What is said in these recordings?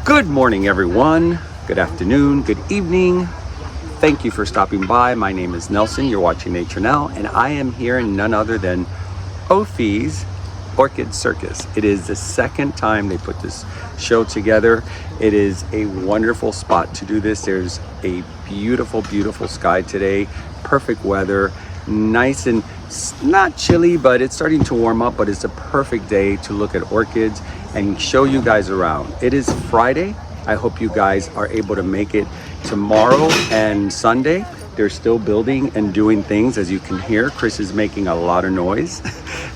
Good morning, everyone. Good afternoon, good evening. Thank you for stopping by. My name is Nelson. You're watching Nature Now, and I am here in none other than OFE's Orchid Circus. It is the second time they put this show together. It is a wonderful spot to do this. There's a beautiful, beautiful sky today. Perfect weather. Nice and not chilly, but it's starting to warm up, but it's a perfect day to look at orchids and show you guys around. It is Friday. I hope you guys are able to make it tomorrow and Sunday. They're still building and doing things. As you can hear, Chris is making a lot of noise.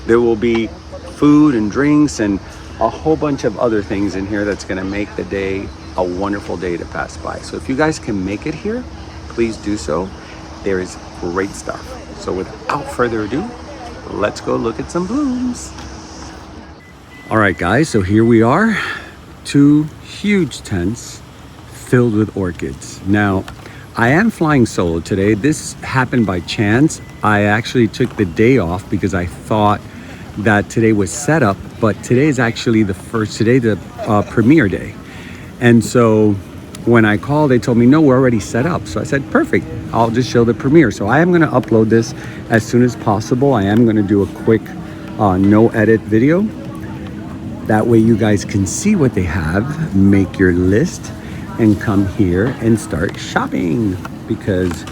There will be food and drinks and a whole bunch of other things in here that's gonna make the day a wonderful day to pass by. So if you guys can make it here, please do so. There is great stuff. So without further ado, let's go look at some blooms. All right, guys, so here we are. Two huge tents filled with orchids. Now, I am flying solo today. This happened by chance. I actually took the day off because I thought that today was set up, but today is actually the premiere day. And so when I called, they told me, no, we're already set up. So I said, perfect, I'll just show the premiere. So I am gonna upload this as soon as possible. I am gonna do a quick no edit video. That way you guys can see what they have, make your list, and come here and start shopping, because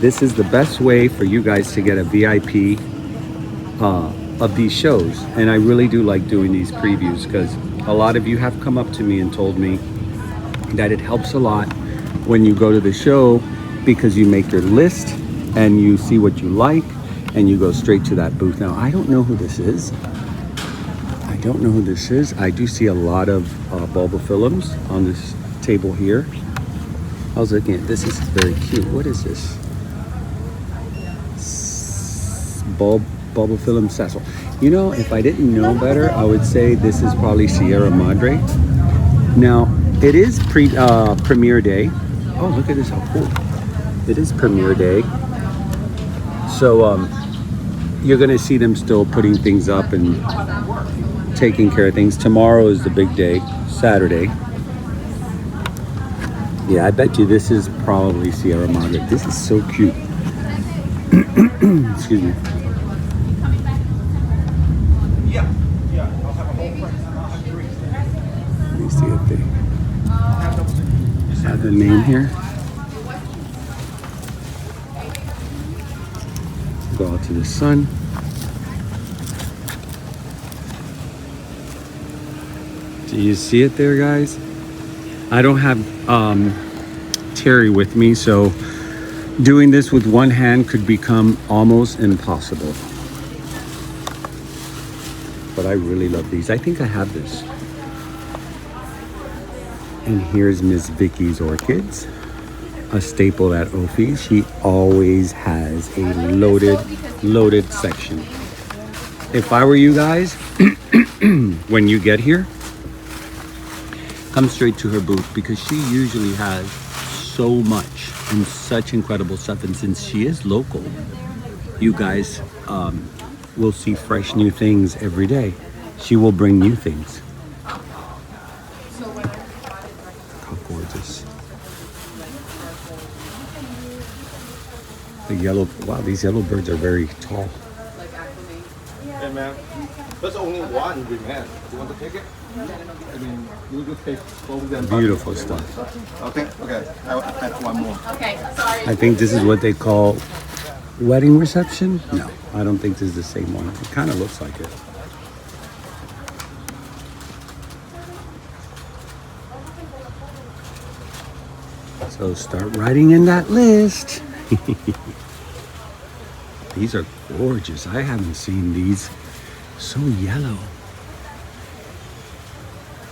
this is the best way for you guys to get a VIP of these shows. And I really do like doing these previews because a lot of you have come up to me and told me that it helps a lot when you go to the show, because you make your list and you see what you like and you go straight to that booth. Now, I don't know who this is. I do see a lot of bulbophyllums on this table here. I was looking at this. This is very cute. What is this? Bulbophyllum sessile. You know, if I didn't know better, I would say this is probably Sierra Madre. Now, it is premiere day. Oh, look at this, how cool. It is premiere day. So you're gonna see them still putting things up and taking care of things. Tomorrow is the big day, Saturday. Yeah, I bet you this is probably Sierra Madre. This is so cute. Excuse me. Let me see if they have the name here. Go out to the sun. Do you see it there, guys? I don't have Terry with me, so doing this with one hand could become almost impossible. But I really love these. I think I have this. And here's Miss Vicki's orchids, a staple at OFE. She always has a loaded section. If I were you guys, when you get here, come straight to her booth, because she usually has so much and such incredible stuff. And since she is local, you guys will see fresh new things every day. She will bring new things. How gorgeous. The yellow, wow, these yellow birds are very tall. Hey man, there's only one demand. You want to take it? I mean, you could take both of them. Beautiful stuff. Okay, I'll add one more. Okay, sorry. I think this is what they call wedding reception. No, I don't think this is the same one. It kind of looks like it. So start writing in that list. These are gorgeous. I haven't seen these so yellow.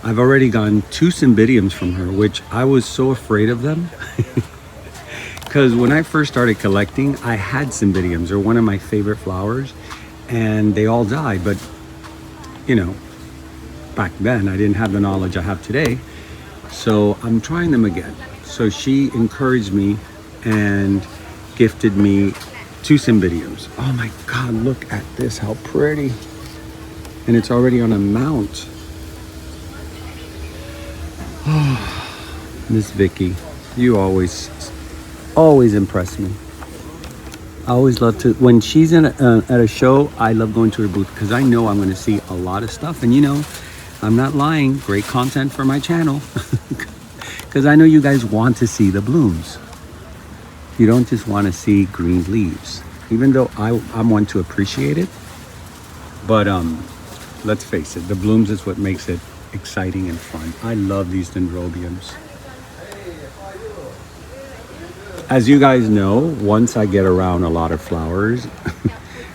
I've already gotten 2 Cymbidiums from her, which I was so afraid of them. Because when I first started collecting, I had Cymbidiums. They're one of my favorite flowers, and they all died. But, you know, back then I didn't have the knowledge I have today. So I'm trying them again. So she encouraged me and gifted me 2 Cymbidiums. Oh my God, look at this, how pretty. And it's already on a mount. Miss Vicki, you always impress me. I always love to, when she's at a show, I love going to her booth because I know I'm going to see a lot of stuff. And you know, I'm not lying, great content for my channel. Because I know you guys want to see the blooms. You don't just want to see green leaves. Even though I'm one to appreciate it. But let's face it, the blooms is what makes it exciting and fun. I love these dendrobiums. As you guys know, once I get around a lot of flowers,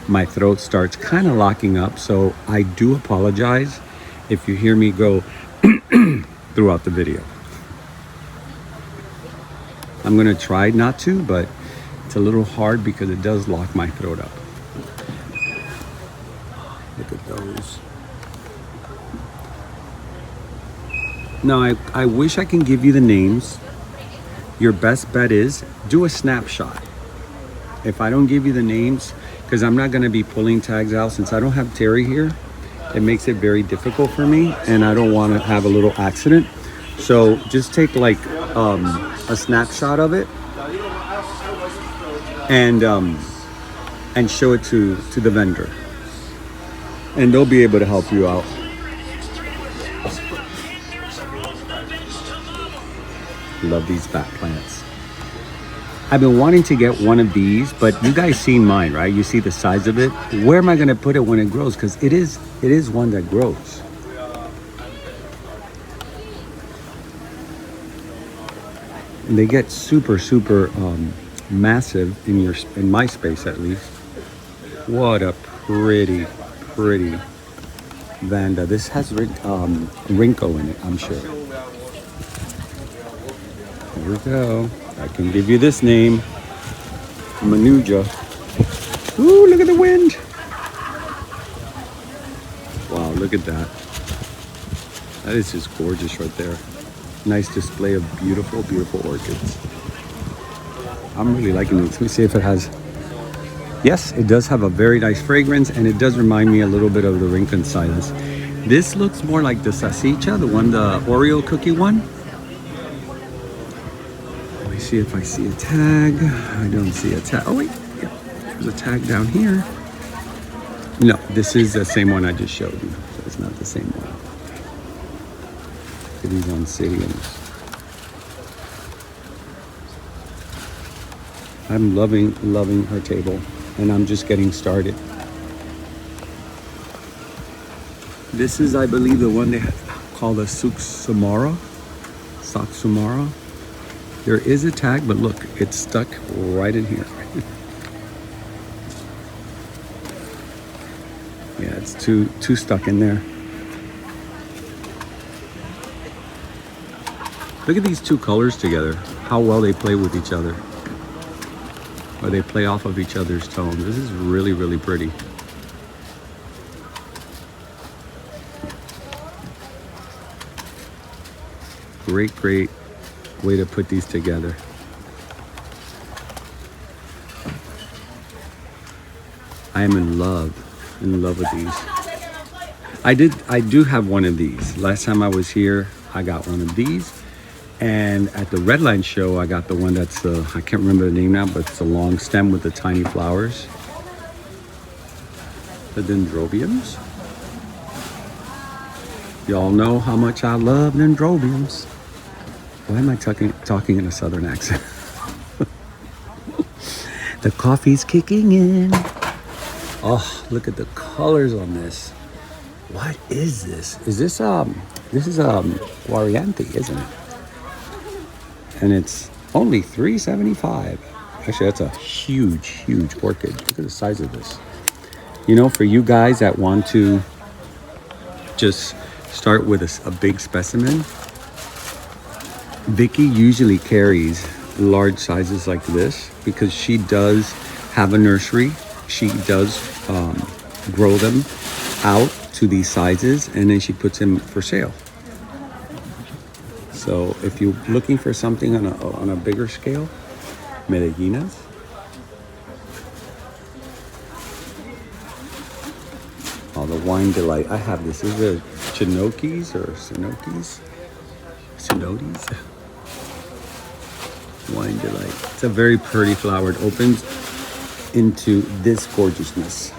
my throat starts kind of locking up. So I do apologize if you hear me go throughout the video. I'm gonna try not to, but it's a little hard because it does lock my throat up. Look at those. Now, I wish I can give you the names. Your best bet is do a snapshot. If I don't give you the names, because I'm not gonna be pulling tags out since I don't have Terry here, it makes it very difficult for me and I don't wanna have a little accident. So just take like a snapshot of it and show it to the vendor. And they'll be able to help you out. Love these bat plants. I've been wanting to get one of these, but you guys seen mine, right? You see the size of it. Where am I going to put it when it grows? Because it is one that grows. And they get super massive in my space at least. What a pretty Vanda. This has wrinkle in it, I'm sure. Here we go. I can give you this name. Manuja. Ooh, look at the wind. Wow, look at that. That is just gorgeous right there. Nice display of beautiful orchids. I'm really liking this. Let me see if it has. Yes, it does have a very nice fragrance, and it does remind me a little bit of the Rincon Silence. This looks more like the Salsicha, the Oreo cookie one. Let me see if I see a tag. I don't see a tag. Oh wait, yeah, there's a tag down here. No, this is the same one I just showed you. So it's not the same one. Look at these Oncidiums. I'm loving her table, and I'm just getting started. This is, I believe, the one they call the Saksumara. There is a tag, but look, it's stuck right in here. Yeah, it's too stuck in there. Look at these two colors together, how well they play with each other. Or they play off of each other's tone. This is really pretty. Great way to put these together. I am in love with these. I do have one of these. Last time I was here, I got one of these. And at the Redline show, I got the one that's, I can't remember the name now, but it's a long stem with the tiny flowers. The dendrobiums. Y'all know how much I love dendrobiums. Why am I talking in a southern accent? The coffee's kicking in. Oh, look at the colors on this. What is this? Is this, this is Variante, isn't it? And it's only $3.75. Actually, that's a huge orchid. Look at the size of this. You know, for you guys that want to just start with a big specimen, Vicki usually carries large sizes like this because she does have a nursery. She does grow them out to these sizes, and then she puts them for sale. So if you're looking for something on a bigger scale, Medellinas. Oh, the Wine Delight. I have this. Is it Chinokis or Sinokis? cenotes. Wine Delight. It's a very pretty flower. It opens into this gorgeousness.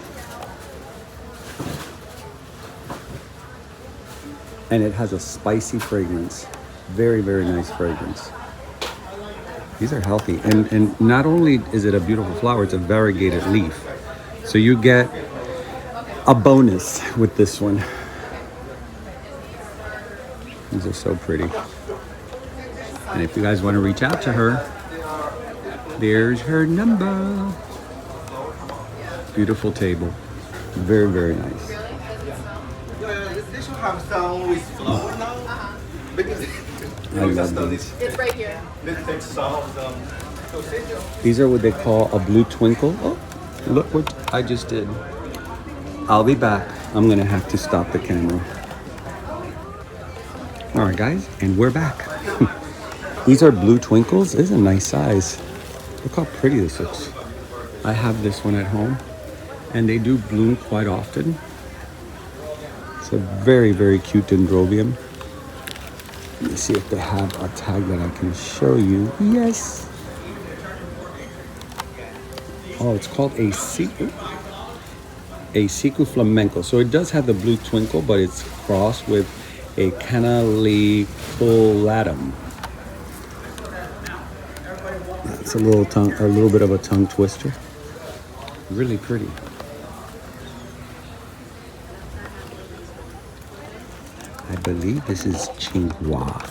And it has a spicy fragrance. Very, very nice fragrance. These are healthy. And not only is it a beautiful flower, it's a variegated leaf. So you get a bonus with this one. These are so pretty. And if you guys want to reach out to her, there's her number. Beautiful table. Very, very nice. They should have some with flower now. Because I love these. It's right here. let's take some of them. These are what they call a blue twinkle. Oh, look what I just did. I'll be back. I'm gonna have to stop the camera. All right, guys, and we're back. These are blue twinkles. This is a nice size. Look how pretty this looks. I have this one at home, and they do bloom quite often. It's a very, very cute dendrobium. Let me see if they have a tag that I can show you. Yes. Oh, it's called a Siku flamenco. So it does have the blue twinkle, but it's crossed with a cannaliculatum. That's a little bit of a tongue twister. Really pretty. I believe this is Chinghua.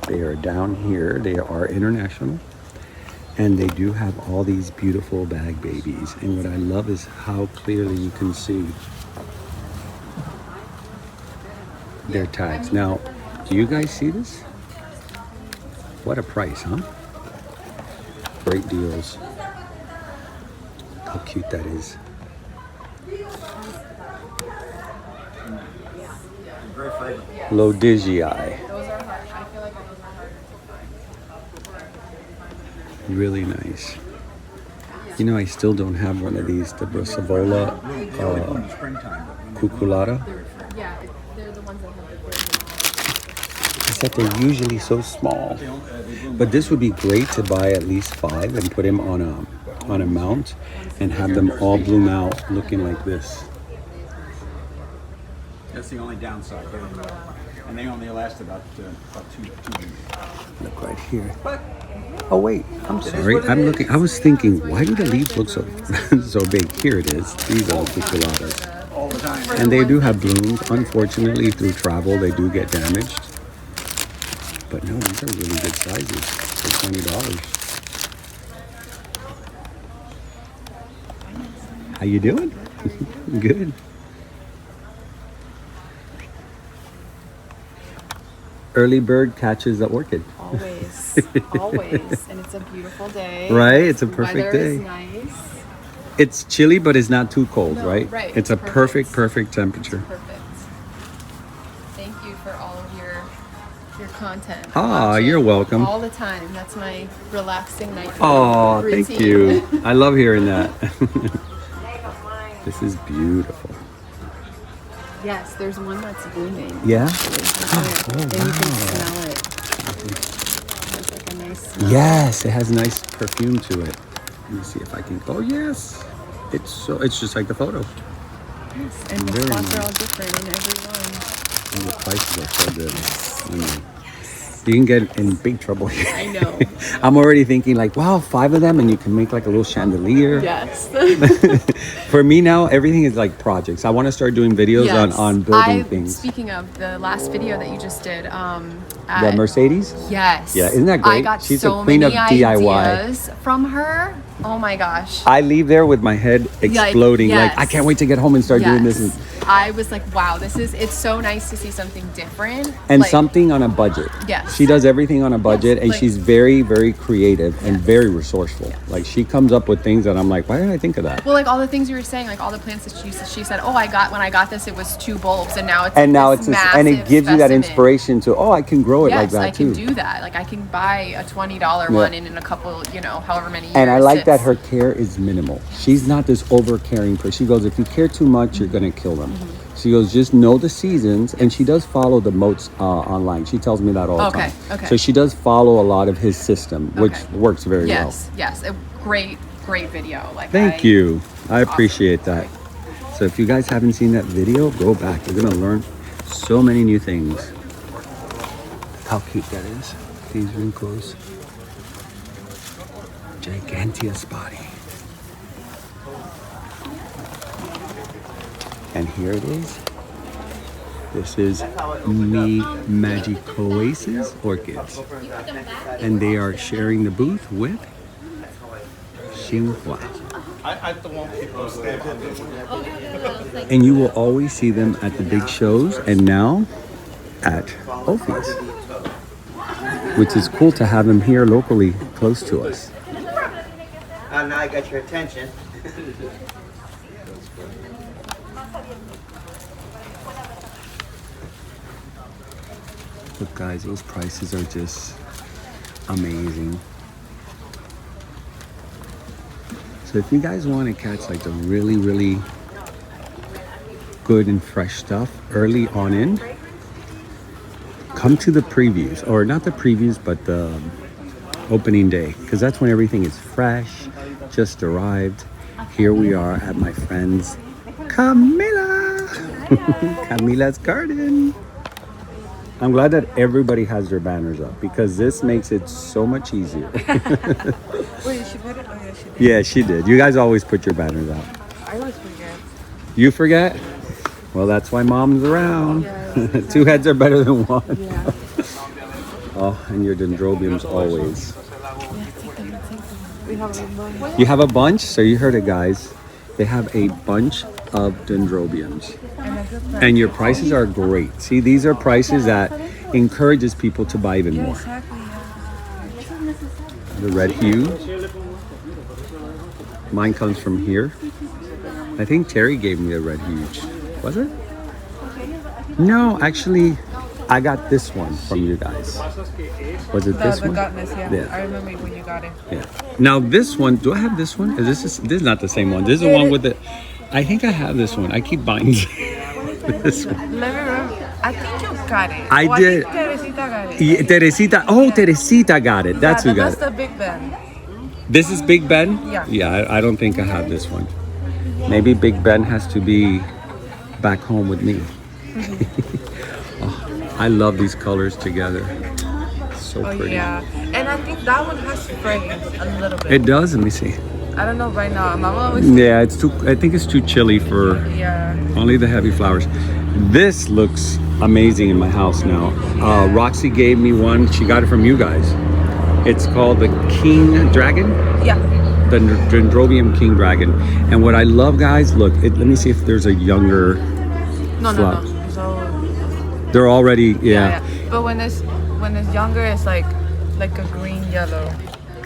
They are down here. They are international. And they do have all these beautiful bag babies. And what I love is how clearly you can see their tags. Now, do you guys see this? What a price, huh? Great deals. How cute that is. Lodigii. Really nice. You know, I still don't have one of these, the Brassavola cuculata. Yeah, they're the ones that have the It's that they're usually so small. But this would be great to buy at least 5 and put them on a mount and have them all bloom out looking like this. That's the only downside. And they only last about 2 weeks. Look right here. Oh wait, I'm sorry. I'm looking. I was thinking, why do the leaves look so so big? Here it is. These are the cuculatas, All the time. and they do have blooms. Unfortunately, through travel, they do get damaged. But no, these are really good sizes for $20. How you doing? Good. Early bird catches the orchid. Always, always, and it's a beautiful day. Right, it's a perfect Weather day. is nice. It's chilly, but it's not too cold, No, right? right, It's a it's perfect perfect. temperature. Perfect. Thank you for all of your content. Ah, Watch it you're welcome. All the time. That's my relaxing night. Oh, routine. thank you. I love hearing that. This is beautiful. Yes, there's one that's blooming. Yeah? And you can smell it. It has like a nice smell. Yes, it has a nice perfume to it. Let me see if I can. Oh, yes. It's just like the photo. Yes, and the Very spots are nice. all different in every one. And the prices are so good. You can get in big trouble here. I know. I'm already thinking like, wow, 5 of them and you can make like a little chandelier. Yes. For me now, everything is like projects. I want to start doing videos on building things. Speaking of the last video that you just did, The Mercedes? yes. Yeah, isn't that I great? got She's so a queen many of DIY. ideas from her. Oh my gosh. I leave there with my head exploding. Like, I can't wait to get home and start doing this. I was like, wow, it's so nice to see something different. And like, something on a budget. Yes. She does everything on a budget, and like- she's very, very creative and very resourceful. Like, she comes up with things that I'm like, why didn't I think of that? Well, like all the things you were saying, like all the plants that she said, oh, when I got this, it was 2 bulbs, and now it's And now this it's this, and it massive gives you that specimen. inspiration to, oh, I can grow it like Yes, that I can too. do that. Like I can buy a $20 one, and in a couple, however many years. And I like that it's- her care is minimal. She's not this over caring person. She goes, if you care too much, you're gonna kill them. She goes, just know the seasons, and she does follow the moats online. She tells me that all the time. Okay. So she does follow a lot of his system, which works very well. Yes. A great video. Like, Thank you. I appreciate that. So if you guys haven't seen that video, go back. You're gonna learn so many new things. Look how cute that is. These wrinkles. Giganteous body. And here it is. This is Me Magicoasis Orchids. And they are sharing the booth with Xinhua. I don't want people to stay. And you will always see them at the big shows and now at OFE's, which is cool to have them here locally close to us. Now I got your attention. Look guys, those prices are just amazing. So if you guys want to catch like the really good and fresh stuff early on in, come to the previews, or not the previews, but the opening day, because that's when everything is fresh, just arrived. Here we are at my friend's Camila. Camila's garden. I'm glad that everybody has their banners up because this makes it so much easier. Wait, she put it? Oh yeah, she did. Yeah, she did. You guys always put your banners up. I always forget. You forget? Well, that's why mom's around. Yeah. 2 heads are better than one. Yeah. Oh, and your dendrobiums always. We have a bunch. You have a bunch? So you heard it, guys. They have a bunch of dendrobiums. And your prices are great. See, these are prices that encourages people to buy even more. Exactly. The red hue. Mine comes from here. I think Terry gave me a red hue. Was it? No, actually, I got this one from you guys. Was it this one? The godness, Yeah. I remember when you got it. Yeah. Now this one, do I have this one? This is not the same one. This is the one with the. I think I have this one. I keep buying this one. Let me remember. I think you got it. I did. I think Teresita got it. Yeah, Teresita. Oh, Teresita got it. That's who got That's it. the Big Ben. This is Big Ben? Yeah. Yeah, I don't think I have this one. Maybe Big Ben has to be back home with me. Oh, I love these colors together. So pretty. Yeah. And I think that one has fragrance a little bit. It does. Let me see. I don't know right now. Mama always. Yeah, it's too. I think it's too chilly for Yeah. only the heavy flowers. This looks amazing in my house now. Roxy gave me one. She got it from you guys. It's called the King Dragon. Yeah. The Dendrobium King Dragon. And what I love, guys, look. Let me see if there's a younger. No. flower. It's all. They're already. Yeah. But when it's younger, it's like a green yellow.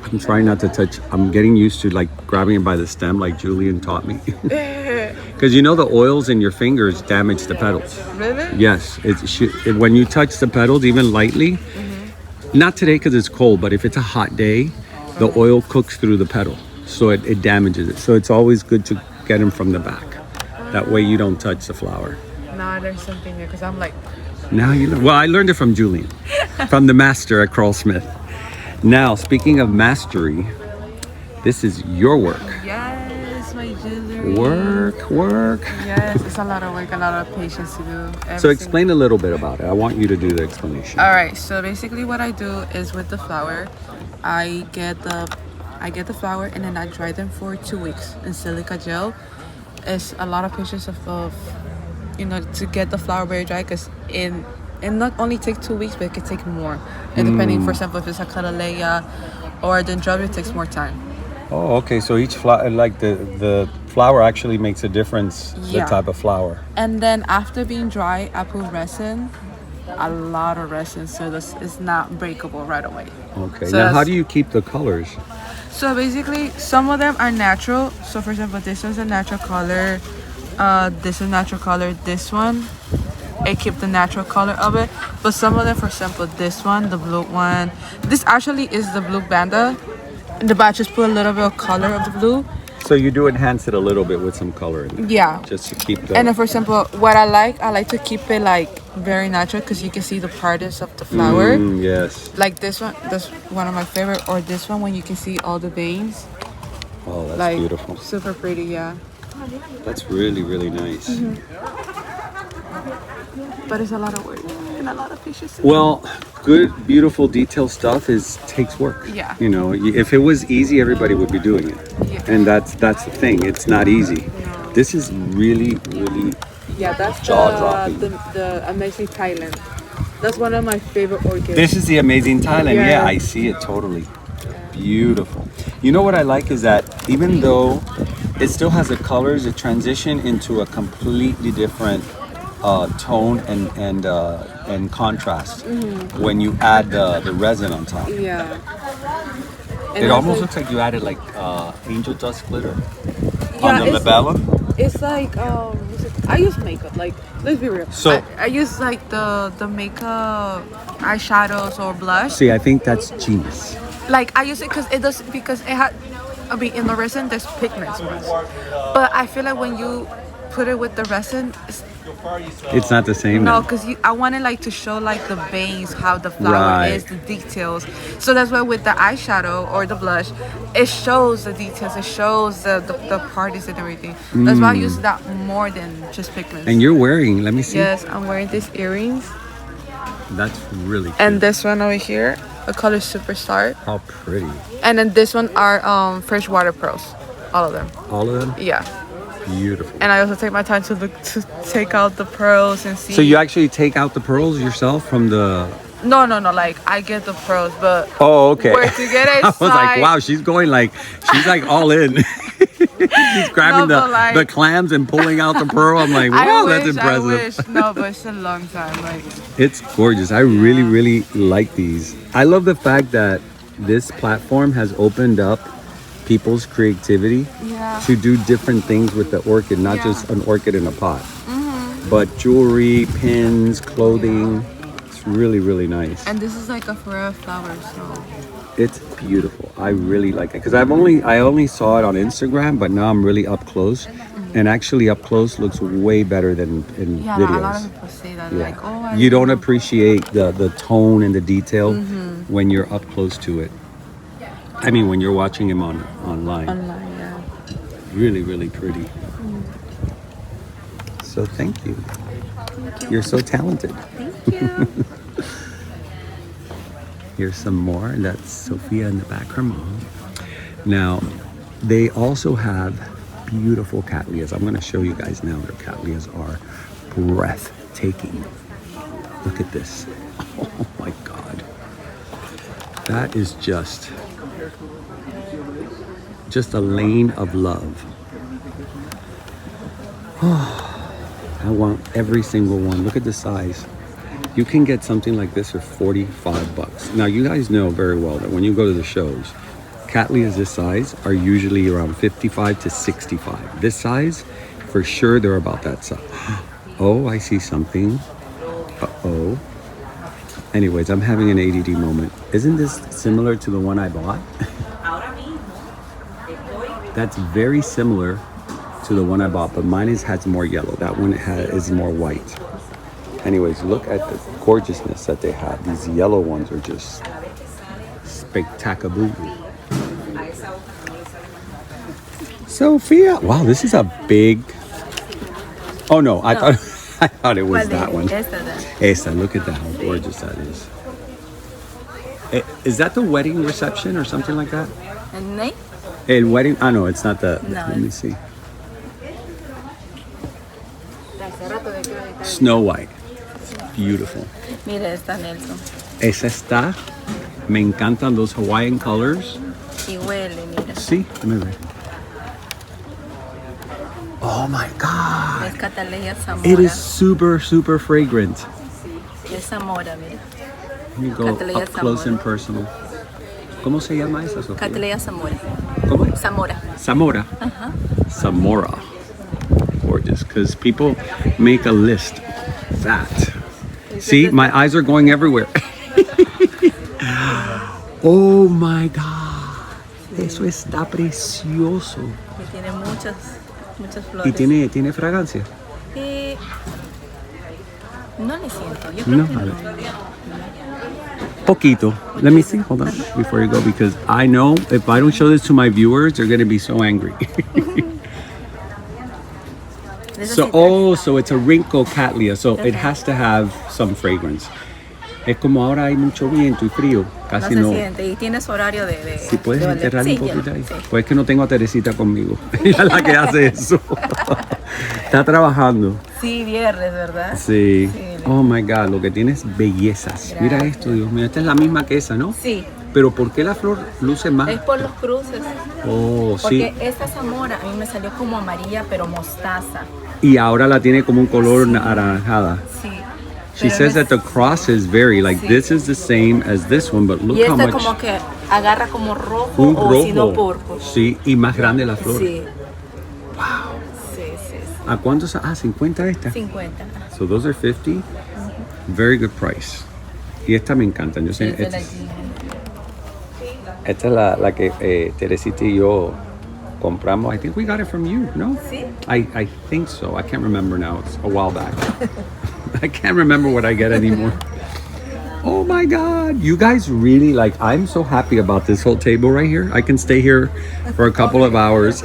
I'm trying not to touch. I'm getting used to like grabbing it by the stem, like Julian taught me. Because you know the oils in your fingers damage the petals. Really? Yes, when you touch the petals even lightly, not today because it's cold, but if it's a hot day, the oil cooks through the petal, so it damages it. So it's always good to get them from the back. That way you don't touch the flower. Now I learned something new because I'm like, Now you learn. Well, I learned it from Julian, from the master at Carl Smith. Now, speaking of mastery, this is your work. yes, my jewelry. Work. Yes, it's a lot of work, a lot of patience to do. So explain a little bit about it. I want you to do the explanation. All right, so basically what I do is with the flower, I get the flower and then I dry them for 2 weeks in silica gel. It's a lot of patience of to get the flower very dry because it not only take 2 weeks, but it could take more. And depending, for example, if it's a Cattleya or a dendrobium, it takes more time. Oh, okay. So each flower, like the flower actually makes a difference, Yeah. the type of flower. And then after being dry, I put resin, a lot of resin, so this is not breakable right away. Okay. So Now, how that's- do you keep the colors? So basically, some of them are natural. So for example, this one's a natural color. This is natural color. This one, it keep the natural color of it. But some of them, for example, this one, the blue one. This actually is the blue Vanda. But I just put a little bit of color of the blue. So you do enhance it a little bit with some color in there. Yeah. Just to keep the... And then, for example, what I like to keep it like very natural because you can see the parts of the flower. Yes. Like this one, that's one of my favorite. Or this one when you can see all the veins. Oh, that's Like, beautiful. super pretty, yeah. That's really, really nice. But it's a lot of work and a lot of patience. Well, good, beautiful, detailed stuff takes work. Yeah. You know, if it was easy, everybody would be doing it. Yeah. And that's the thing. It's not easy. This is really, really... Yeah, that's Jaw-dropping. the amazing Thailand. That's one of my favorite orchids. This is the amazing Thailand. Yeah, Yeah. I see it totally. Beautiful. You know what I like is that even though it still has the colors, it transition into a completely different tone and contrast when you add the resin on top. Yeah. It almost looks like you added like angel dust glitter Yeah, on the it's- labellum. It's like I use makeup. Like, let's be real. So- I use like the makeup eyeshadows or blush. See, I think that's genius. Like I use it because it had. I mean, in the resin there's pigments, but I feel like when you put it with the resin, It's not the same no, now. because I wanted like to show like the veins, how the flower Right. is, the details. So that's why with the eyeshadow or the blush, it shows the details. It shows the parties and everything. That's why I use that more than just pigments. And you're wearing, let me see. Yes, I'm wearing these earrings. That's really cute. And this one over here, the color Superstar. How pretty. And then this one are freshwater pearls. All of them. All of them? Yeah. Beautiful. And I also take my time to take out the pearls and see. So you actually take out the pearls yourself from the... No, like I get the pearls, but Oh, okay. where to get it? I was like, wow, she's like all in. She's grabbing No, but like- the clams and pulling out the pearl. I'm like, wow, that's impressive. I wish. No, but it's a long time. Like, It's gorgeous. I really, really like these. I love the fact that this platform has opened up people's creativity yeah. to do different things with the orchid, not Yeah. just an orchid in a pot, but jewelry, pins, clothing. It's really, really nice. And this is like a forever flower, so. It's beautiful. I really like it because I only saw it on Instagram, but now I'm really up close, and actually up close looks way better than in Yeah, videos. a lot of people say that. Yeah. Like, oh, You don't appreciate the tone and the detail when you're up close to it. I mean, when you're watching him online. Online, yeah. Really, really pretty. So thank you. You're so talented. Thank you. Here's some more. That's Sophia in the back, her mom. Now, they also have beautiful Cattleyas. I'm going to show you guys now. Their Cattleyas are breathtaking. Look at this. Oh my God. That is just a lane of love. I want every single one. Look at the size. You can get something like this for $45. Now, you guys know very well that when you go to the shows, Cattleyas this size are usually around 55 to 65. This size, for sure, they're about that size. Oh, I see something. Uh-oh. Anyways, I'm having an ADD moment. Isn't this similar to the one I bought? That's very similar to the one I bought, but mine has more yellow. That one is more white. Anyways, look at the gorgeousness that they have. These yellow ones are just spectacular. Sophia, wow, this is a big. Oh no, I thought it was that one. Esa, look at that, how gorgeous that is. Is that the wedding reception or something like that? El wedding? Ah, no, it's not that. No. Let me see. Snow White. Beautiful. Mira esta, Nelson. Esa está. Me encantan those Hawaiian colors. Y huele, mira. Sí, déjame ver. Oh my God. Es Cattleyas Zamora. It is super, super fragrant. Es Zamora, mira. Let me go Cattleya up close Zamora. and personal. ¿Cómo se llama esa, Sofía? Cattleyas Zamora. ¿Cómo? Zamora. Zamora. Zamora. Gorgeous, because people make a list. That. See, my eyes are going everywhere. Oh my God. eso está precioso. Y tiene muchas ¿Y flores. tiene fragancia? Eh, no le siento, yo creo No, que a no. ver. Poquito. Let me see. Hold on before you go, because I know if I don't show this to my viewers, they're going to be so angry. So it's a wrinkle Cattleya, so it has to have some fragrance. Es como ahora hay mucho viento y frío, No casi se no. siente y tiene su horario de Si puedes de oler. enterrar Sí, un poquito ya, ahí. sí. Pues es que no tengo a Teresita conmigo. Ella es la que hace eso. Está trabajando. Sí, viernes, ¿verdad? Sí. Sí. Oh my God, lo que tienes bellezas. Mira Gracias. esto, Dios mío. Esta es la misma que esa, ¿no? Sí, Pero ¿por qué la flor luce más? es por los cruces. Oh, Porque sí. esta zamora a mí me salió como amarilla, pero mostaza. Y ahora la tiene como un color anaranjada. Sí. She Pero says no es- that the crosses vary. Like Sí. this is the same as this one, but look Y how esta much. como que agarra como rojo Un o si no rojo. púrpura. Sí, y más grande la flor. Sí. Wow. Sí, sí, sí. ¿A cuánto? 50 esta. 50. So those are 50. Very good price. Y esta me encanta. Yo sé, Esta es esta, la Gina. esta es la que Teresita y yo compramos. I think we got it from you, no? Sí. I think so. I can't remember now. It's a while back. I can't remember what I get anymore. Oh my God. You guys really like, I'm so happy about this whole table right here. I can stay here for a couple of hours.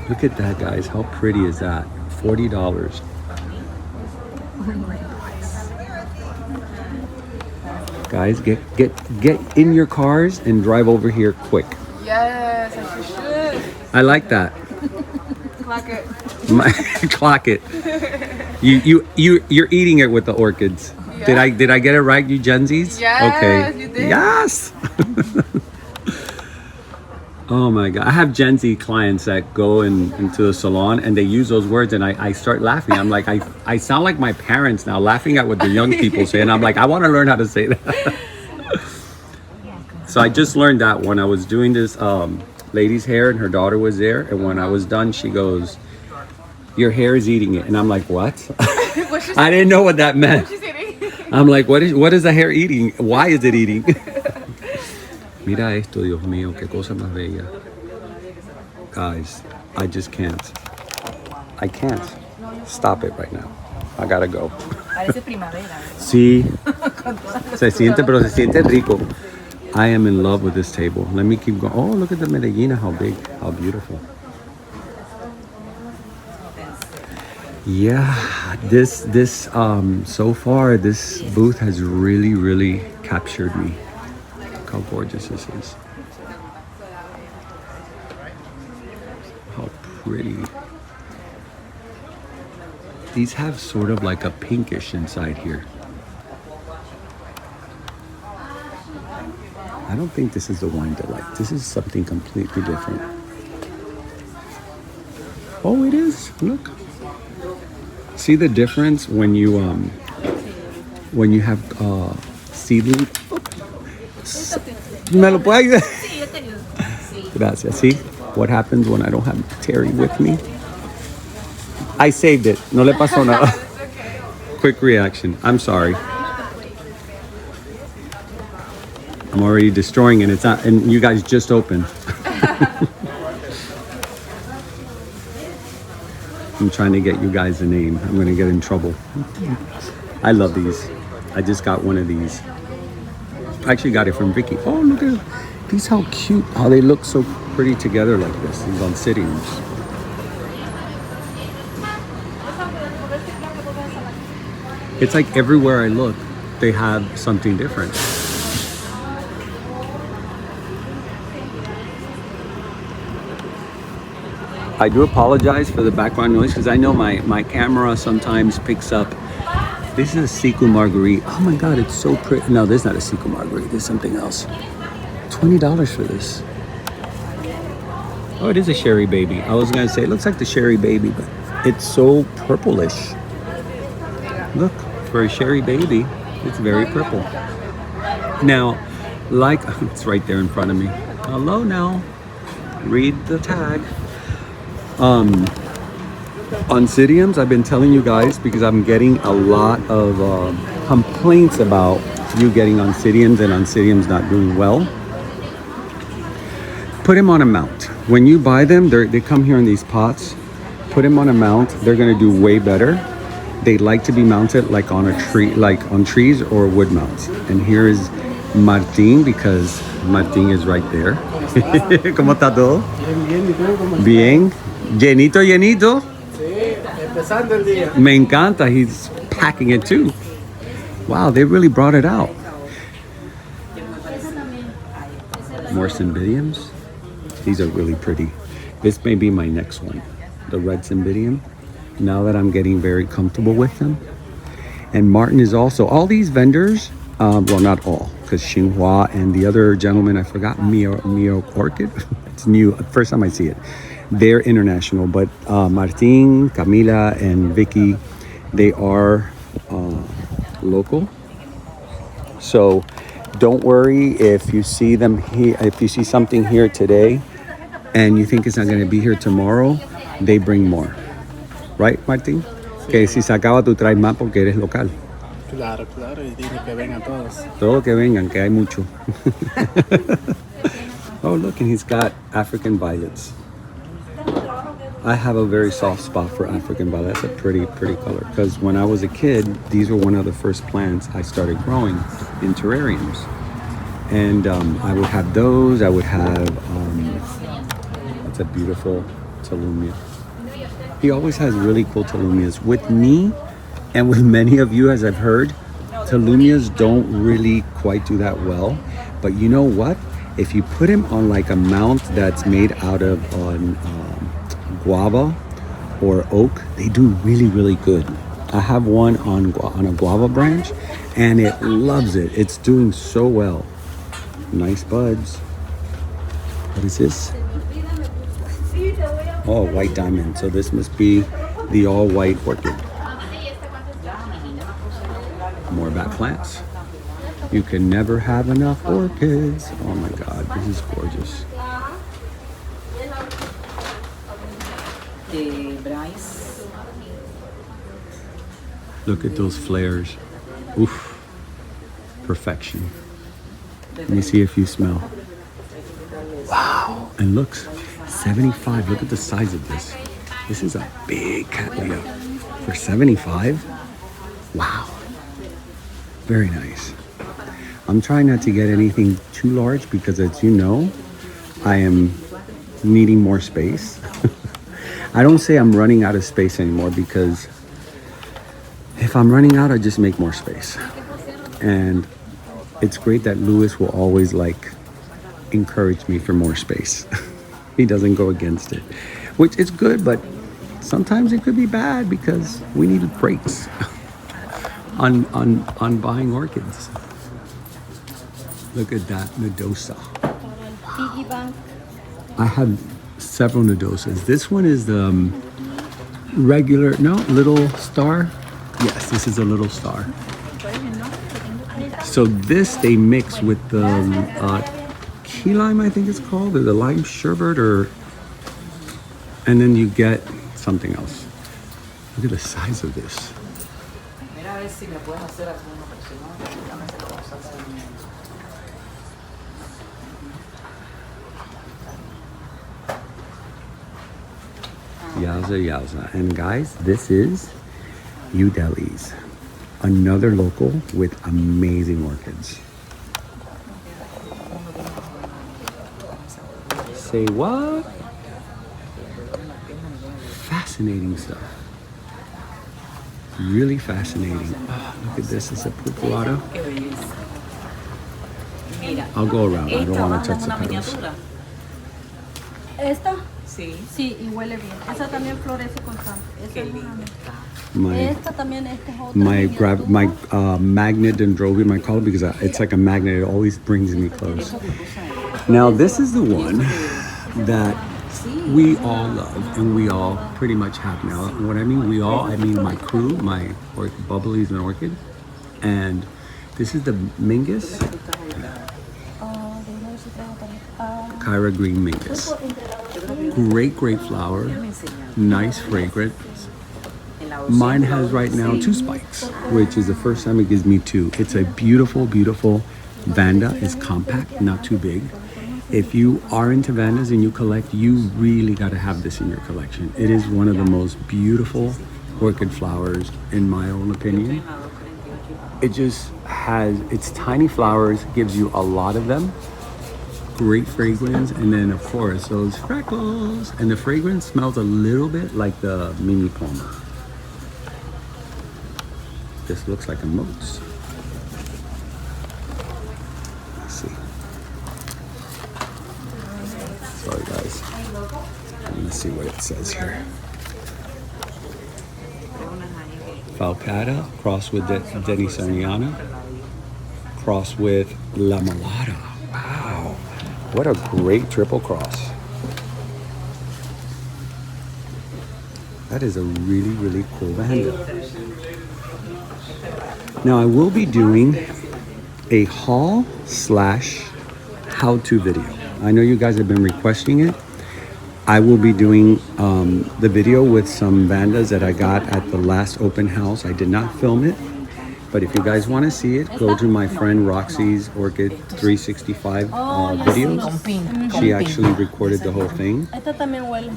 Look at that, guys. How pretty is that? $40. Guys, get in your cars and drive over here quick. Yes, as you should. I like that. Clock it. Clock it. You're eating it with the orchids. Yeah. Did I get it right, you Gen Zs? Yes, Okay. you did. Yes. Oh my God. I have Gen Z clients that go into the salon and they use those words and I start laughing. I'm like, I sound like my parents now, laughing at what the young people say. And I'm like, I want to learn how to say that. So I just learned that when I was doing this lady's hair and her daughter was there. And when I was done, she goes, your hair is eating it. And I'm like, what? I didn't know what that meant. I'm like, what is the hair eating? Why is it eating? Mira esto, Dios mío, qué cosa más bella. Guys, I just can't. I can't. Stop it right now. I gotta go. Parece primavera. Sí. Se siente, pero se siente rico. I am in love with this table. Let me keep going. Oh, look at the Medellina, how big, how beautiful. Yeah, this so far this booth has really captured me. Look how gorgeous this is. How pretty. These have sort of like a pinkish inside here. I don't think this is the wine delight. This is something completely different. Oh, it is. Look. See the difference when you have seedling. Me lo puede ayudar? Sí, yo te ayudo. Sí. Gracias. See what happens when I don't have Terry with me? I saved it. No le pasó nada. Quick reaction. I'm sorry. I'm already destroying it. It's not, and you guys just opened. I'm trying to get you guys a name. I'm gonna get in trouble. I love these. I just got one of these. I actually got it from Vicki. Oh, look at these, how cute. How they look so pretty together like this. These Oncidiums. It's like everywhere I look, they have something different. I do apologize for the background noise because I know my camera sometimes picks up. This is a Siku Marguerite. Oh my God, it's so pretty. No, this is not a Siku Marguerite. There's something else. $20 for this. Oh, it is a Sherry Baby. I was gonna say, it looks like the Sherry Baby, but it's so purplish. Look, for a Sherry Baby, it's very purple. Now, like, it's right there in front of me. Hello now. Read the tag. Oncidiums, I've been telling you guys because I'm getting a lot of complaints about you getting Oncidiums and Oncidiums not doing well. put them on a mount. When you buy them, they come here in these pots. Put them on a mount. They're gonna do way better. They like to be mounted like on a tree, like on trees or wood mounts. And here is Martín, because Martín is right there. ¿Cómo está todo? Bien. Llenito, llenito. Me encanta. He's packing it too. Wow, they really brought it out. More Cymbidiums. These are really pretty. This may be my next one, the red Cymbidium, now that I'm getting very comfortable with them. And Martin is also, all these vendors, well, not all, because Xinhua and the other gentleman, I forgot, Mio Orchid. It's new, first time I see it. They're international, but Martin, Camila, and Vicki, they are local. So don't worry if you see them here, if you see something here today and you think it's not going to be here tomorrow, they bring more. Right, Martin? Que si se acaba tú traes más porque eres local. Claro, claro, y dile que vengan todos. Todo que vengan, que hay mucho. Oh, look, and he's got African violets. I have a very soft spot for African violet. That's a pretty color. Because when I was a kid, these were one of the first plants I started growing in terrariums. And I would have those. I would have, that's a beautiful talumia. He always has really cool talumias. With me, and with many of you, as I've heard, talumias don't really quite do that well. But you know what? If you put him on like a mount that's made out of guava or oak, they do really good. I have one on a guava branch and it loves it. It's doing so well. Nice buds. What is this? Oh, white diamond. So this must be the all white orchid. More bat plants. You can never have enough orchids. Oh my God, this is gorgeous. Look at those flares. Oof. Perfection. Let me see if you smell. Wow. And looks 75. Look at the size of this. This is a big Cattleya. For 75? Wow. Very nice. I'm trying not to get anything too large because, as you know, I am needing more space. I don't say I'm running out of space anymore because if I'm running out, I just make more space. And it's great that Lewis will always encourage me for more space. He doesn't go against it, which is good, but sometimes it could be bad because we need breaks on buying orchids. Look at that nodosa. Wow. I have several nodosas. This one is the regular, no, little star. Yes, this is a little star. So this they mix with the key lime, I think it's called, or the lime sherbet, and then you get something else. Look at the size of this. Yowza. And guys, this is Udeli's, another local with amazing orchids. Say what? Fascinating stuff. Really fascinating. Oh, look at this, it's a purpurata. I'll go around, I don't want to touch the petals. ¿Esta? Sí. Sí, y huele bien. Esa también florece constante. Esa es una My esta también, esta es otra. my magnet dendrobium, I call it because it's like a magnet. It always brings me close. Now this is the one that we all love and we all pretty much have now. What I mean we all, I mean my crew, my Bubblies and Orchid. And this is the Mingus. Kyra Green Mingus. Great flower. Nice fragrance. Mine has right now 2 spikes, which is the first time it gives me 2. It's a beautiful Vanda. It's compact, not too big. If you are into vandas and you collect, you really got to have this in your collection. It is one of the most beautiful orchid flowers, in my own opinion. It just has, its tiny flowers, gives you a lot of them. Great fragrance, and then of course those freckles. And the fragrance smells a little bit like the mini palmer. This looks like a motes. Let's see. Sorry guys. Let's see what it says here. Falcata, cross with Denisoniana, cross with La Malata. Wow, what a great triple cross. That is a really, really cool Vanda. Now I will be doing a haul / how-to video. I know you guys have been requesting it. I will be doing the video with some vandas that I got at the last open house. I did not film it, but if you guys want to see it, go to my friend Roxy's Orchid 365 videos. She actually recorded the whole thing.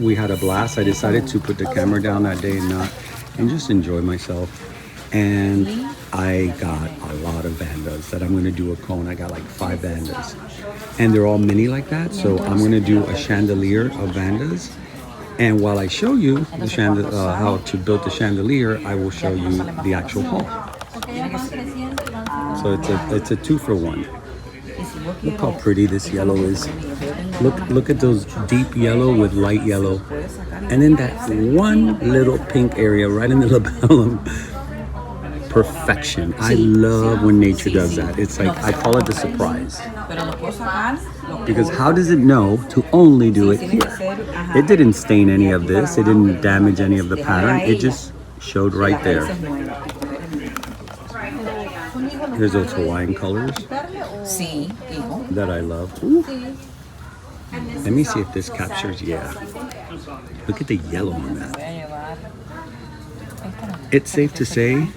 We had a blast. I decided to put the camera down that day and just enjoy myself. And I got a lot of vandas that I'm going to do a cone. I got like 5 vandas. And they're all mini like that. So I'm going to do a chandelier of vandas. And while I show you the how to build the chandelier, I will show you the actual haul. So it's a 2-for-1. Look how pretty this yellow is. Look at those deep yellow with light yellow. And then that one little pink area right in the labellum. Perfection. I love when nature does that. It's like, I call it the surprise. Because how does it know to only do it here? It didn't stain any of this. It didn't damage any of the pattern. It just showed right there. Here's those Hawaiian colors that I love. Ooh. Let me see if this captures. Yeah. Look at the yellow on that. It's safe to say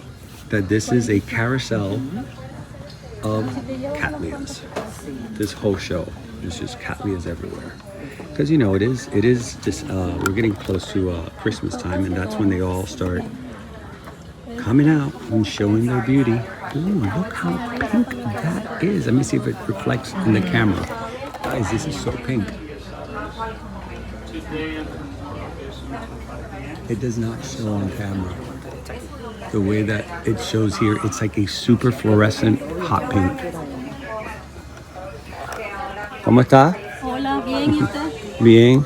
that this is a carousel of Cattleyas. This whole show is just Cattleyas everywhere. Because you know it is just we're getting close to Christmas time, and that's when they all start coming out and showing their beauty. Ooh, look how pink that is. Let me see if it reflects in the camera. Guys, this is so pink. It does not show on camera. The way that it shows here, it's like a super fluorescent hot pink. ¿Cómo está? Hola, bien, ¿y usted? Bien.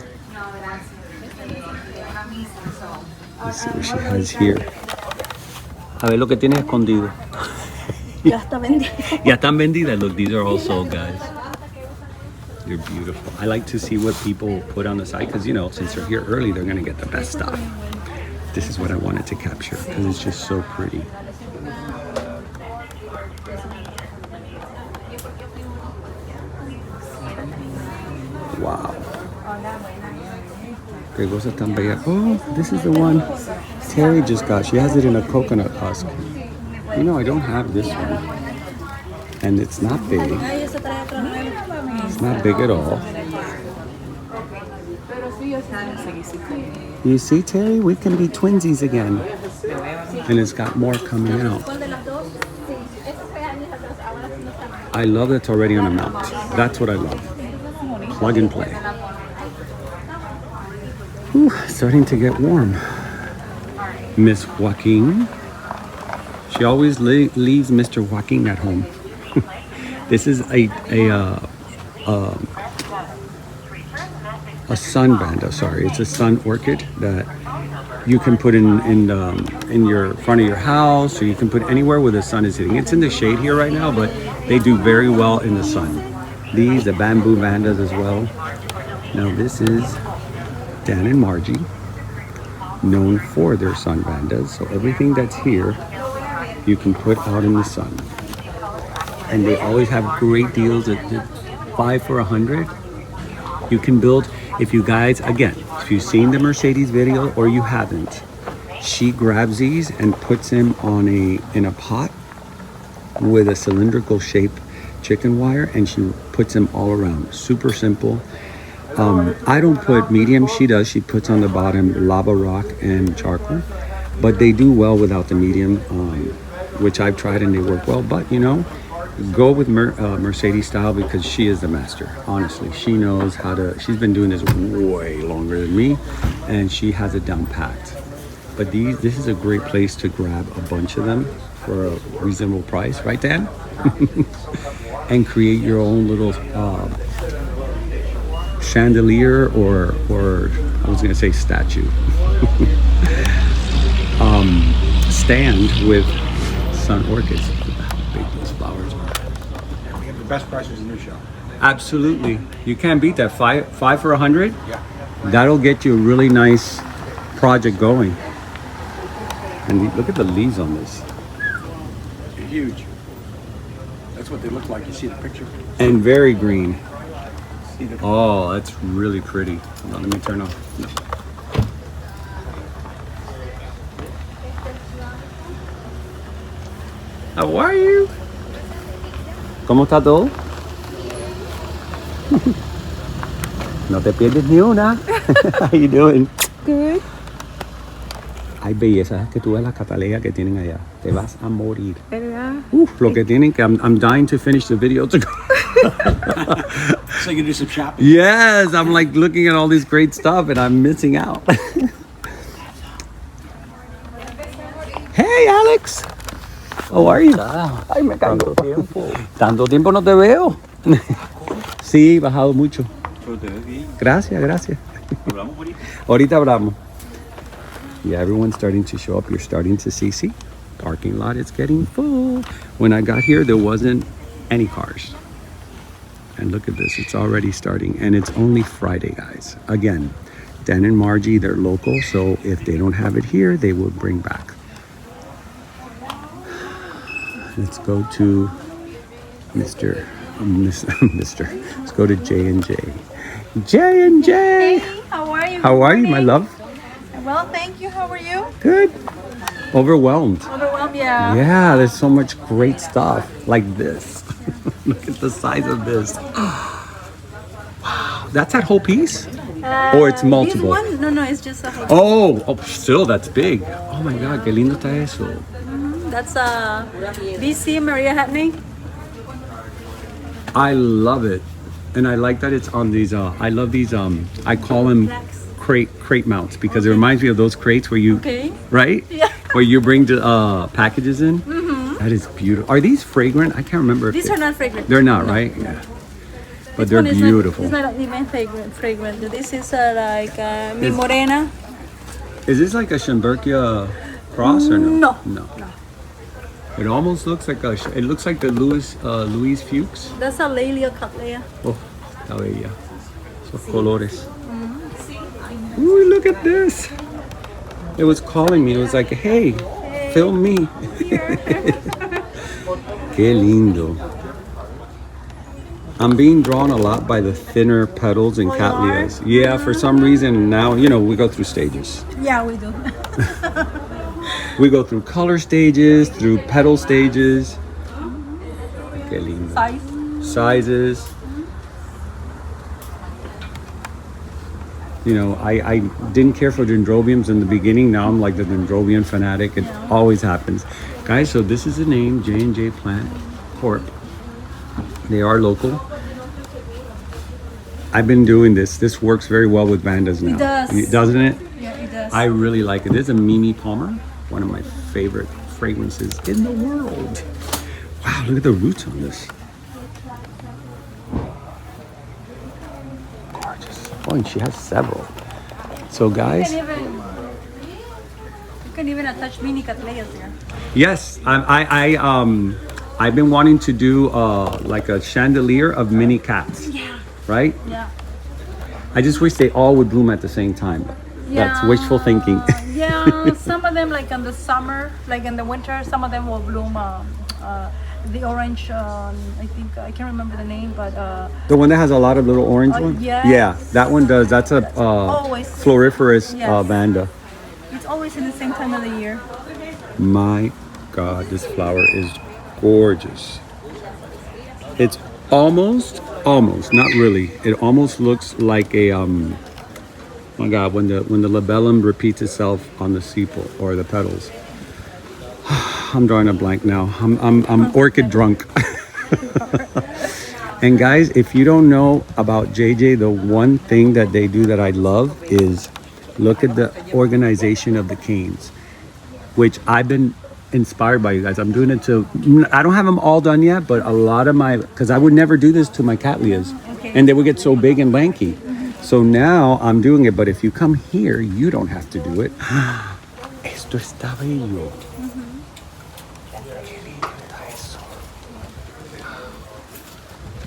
Let's see what she has here. A ver lo que tiene escondido. Ya está vendida. Ya están vendidas. Look, these are all sold, guys. They're beautiful. I like to see what people put on the side because, you know, since they're here early, they're going to get the best stuff. This is what I wanted to capture because it's just so pretty. Wow. Que cosa tan bella. Oh, this is the one Terry just got. She has it in a coconut husk. You know, I don't have this one. And it's not big. It's not big at all. You see, Terry, we can be twinsies again. And it's got more coming out. I love that it's already on a mount. That's what I love. Plug and play. Whew, starting to get warm. Miss Joaquin. She always leaves Mr. Joaquin at home. This is a sun vanda. Sorry, it's a sun orchid that you can put in your front of your house, or you can put anywhere where the sun is hitting. It's in the shade here right now, but they do very well in the sun. These, the bamboo vandas as well. Now this is Dan and Margie, known for their sun vandas. So everything that's here, you can put out in the sun. And they always have great deals at 5 for $100. You can build, if you guys, again, if you've seen the Mercedes video or you haven't, she grabs these and puts them on in a pot with a cylindrical shape chicken wire, and she puts them all around. Super simple. I don't put medium, she does. She puts on the bottom lava rock and charcoal, but they do well without the medium, which I've tried and they work well. But you know, go with Mercedes style because she is the master. Honestly, she knows how to. She's been doing this way longer than me, and she has it down packed. But this is a great place to grab a bunch of them for a reasonable price, right, Dan? And create your own little chandelier or I was gonna say statue. Stand with sun orchids. Look at how big those flowers are. And we have the best prices in your shop. Absolutely, you can't beat that. Five for 100. Yeah. That'll get you a really nice project going. And look at the leaves on this. They're huge. That's what they look like. You see the picture? And very green. See the Oh, that's really pretty. Hold on, let me turn off. No. How are you? ¿Cómo está todo? No te pierdes ni una. How you doing? Good. Hay bellezas que tú ves las Cattleya que tienen allá. Te vas a morir. ¿Verdad? Uf, lo que tienen que I'm dying to finish the video to go. So you can do some shopping. Yes, I'm like looking at all this great stuff and I'm missing out. Hey, Alex. How are you? Ay, me caigo. Tanto tiempo no te veo. Sí, he bajado mucho. Gracias, gracias. Ahorita hablamos. Yeah, everyone's starting to show up. You're starting to see, parking lot is getting full. When I got here, there wasn't any cars. And look at this, it's already starting. And it's only Friday, guys. Again, Dan and Margie, they're local. So if they don't have it here, they will bring back. Let's go to Mr. Let's go to J&J. J&J! Hey, how are you? How are you, my love? Well, thank you. How are you? Good. Overwhelmed. Overwhelmed, yeah. Yeah, there's so much great stuff like this. Look at the size of this. Wow, that's that whole piece? Or it's multiple? This one? No, it's just a whole. Oh, still that's big. Oh my God, qué lindo está eso. That's BC Maria happening. I love it. And I like that it's on these, I love these, I call them crate mounts because it reminds me of those crates where you, right? Yeah. Where you bring the packages in. That is beautiful. Are these fragrant? I can't remember. These are not fragrant. They're not, right? Yeah. But they're beautiful. It's not even fragrant. This is like Mi Morena. Is this like a Schembergia cross or no? No. It almost looks like it looks like the Louise Fuchs. That's a Lelia Cattleya. Oh, está bella. Esos colores. Ooh, look at this. It was calling me. It was like, hey, film me. Qué lindo. I'm being drawn a lot by the thinner petals and Cattleyas. Yeah, for some reason now, you know, we go through stages. Yeah, we do. We go through color stages, through petal stages. Qué lindo. Sizes. You know, I didn't care for dendrobiums in the beginning. Now I'm like the dendrobium fanatic. It always happens. Guys, so this is the name, J&J Plant Corp. They are local. I've been doing this. This works very well with vandas now. It does. Doesn't it? Yeah, it does. I really like it. This is a Mimi Palmer, one of my favorite fragrances in the world. Wow, look at the roots on this. Gorgeous. Oh, and she has several. So guys, You can even attach mini Cattleyas there. yes, I've been wanting to do like a chandelier of mini cats. Yeah. Right? Yeah. I just wish they all would bloom at the same time. That's wishful thinking. Yeah, some of them like in the summer, like in the winter, some of them will bloom. The orange, I think I can't remember the name, but The one that has a lot of little orange ones? yes. Yeah, that one does. That's a Always. floriferous Yes. Vanda. it's always in the same time of the year. My God, this flower is gorgeous. It's almost, not really. It almost looks like a my God, when the labellum repeats itself on the sepal or the petals. I'm drawing a blank now. I'm orchid drunk. And guys, if you don't know about JJ, the one thing that they do that I love is look at the organization of the canes, which I've been inspired by you guys. I'm doing it to, I don't have them all done yet, but a lot of my, because I would never do this to my Cattleyas, and they would get so big and lanky. So now I'm doing it, but if you come here, you don't have to do it. Esto está bello.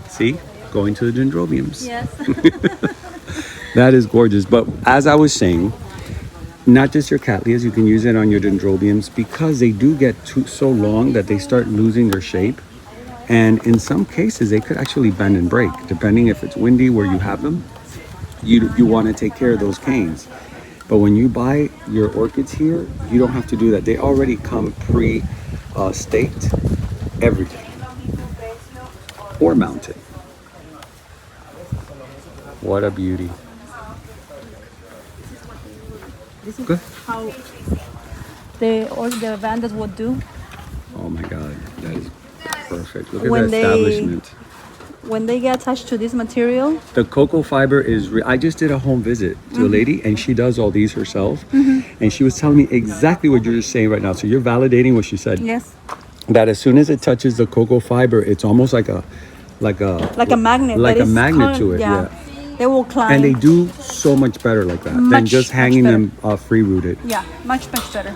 See, going to the dendrobiums. Yes. That is gorgeous. But as I was saying, not just your Cattleyas, you can use it on your dendrobiums because they do get so long that they start losing their shape. And in some cases, they could actually bend and break, depending if it's windy where you have them. You want to take care of those canes. But when you buy your orchids here, you don't have to do that. They already come pre-staked, everything, or mounted. What a beauty. This is Good. how the vandas would do Oh my God, that is perfect. Look at When the they- establishment. when they get attached to this material. The cocoa fiber is, I just did a home visit to a lady and she does all these herself. And she was telling me exactly what you're just saying right now. So you're validating what she said. Yes. That as soon as it touches the cocoa fiber, it's almost like a magnet. Like that a is magnet to it, yeah. yeah. They will climb. And they do so much better like that than Much, just much hanging better. them free rooted. Yeah, much better.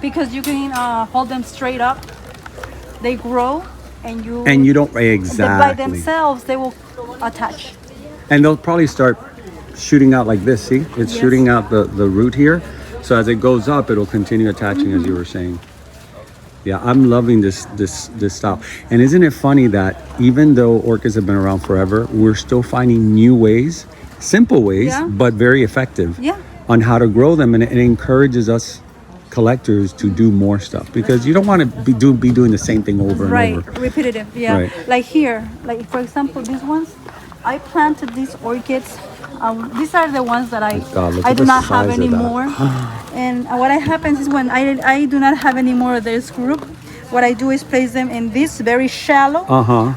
Because you can hold them straight up. They grow, and And you don't exactly. by themselves they will attach. And they'll probably start shooting out like this. See, it's Yes. shooting out the root here. So as it goes up, it'll continue attaching, as you were saying. Yeah, I'm loving this style. And isn't it funny that even though orchids have been around forever, we're still finding new ways, simple ways, Yeah. but very effective Yeah. on how to grow them. And it encourages us collectors to do more stuff because you don't want to be doing the same thing over and Right, over. repetitive. Yeah, Right. like here, like for example, these ones, I planted these orchids. These are the ones that God, look I at do the not have size of that. anymore. And what happens is when I do not have any more of this group, what I do is place them in these very shallow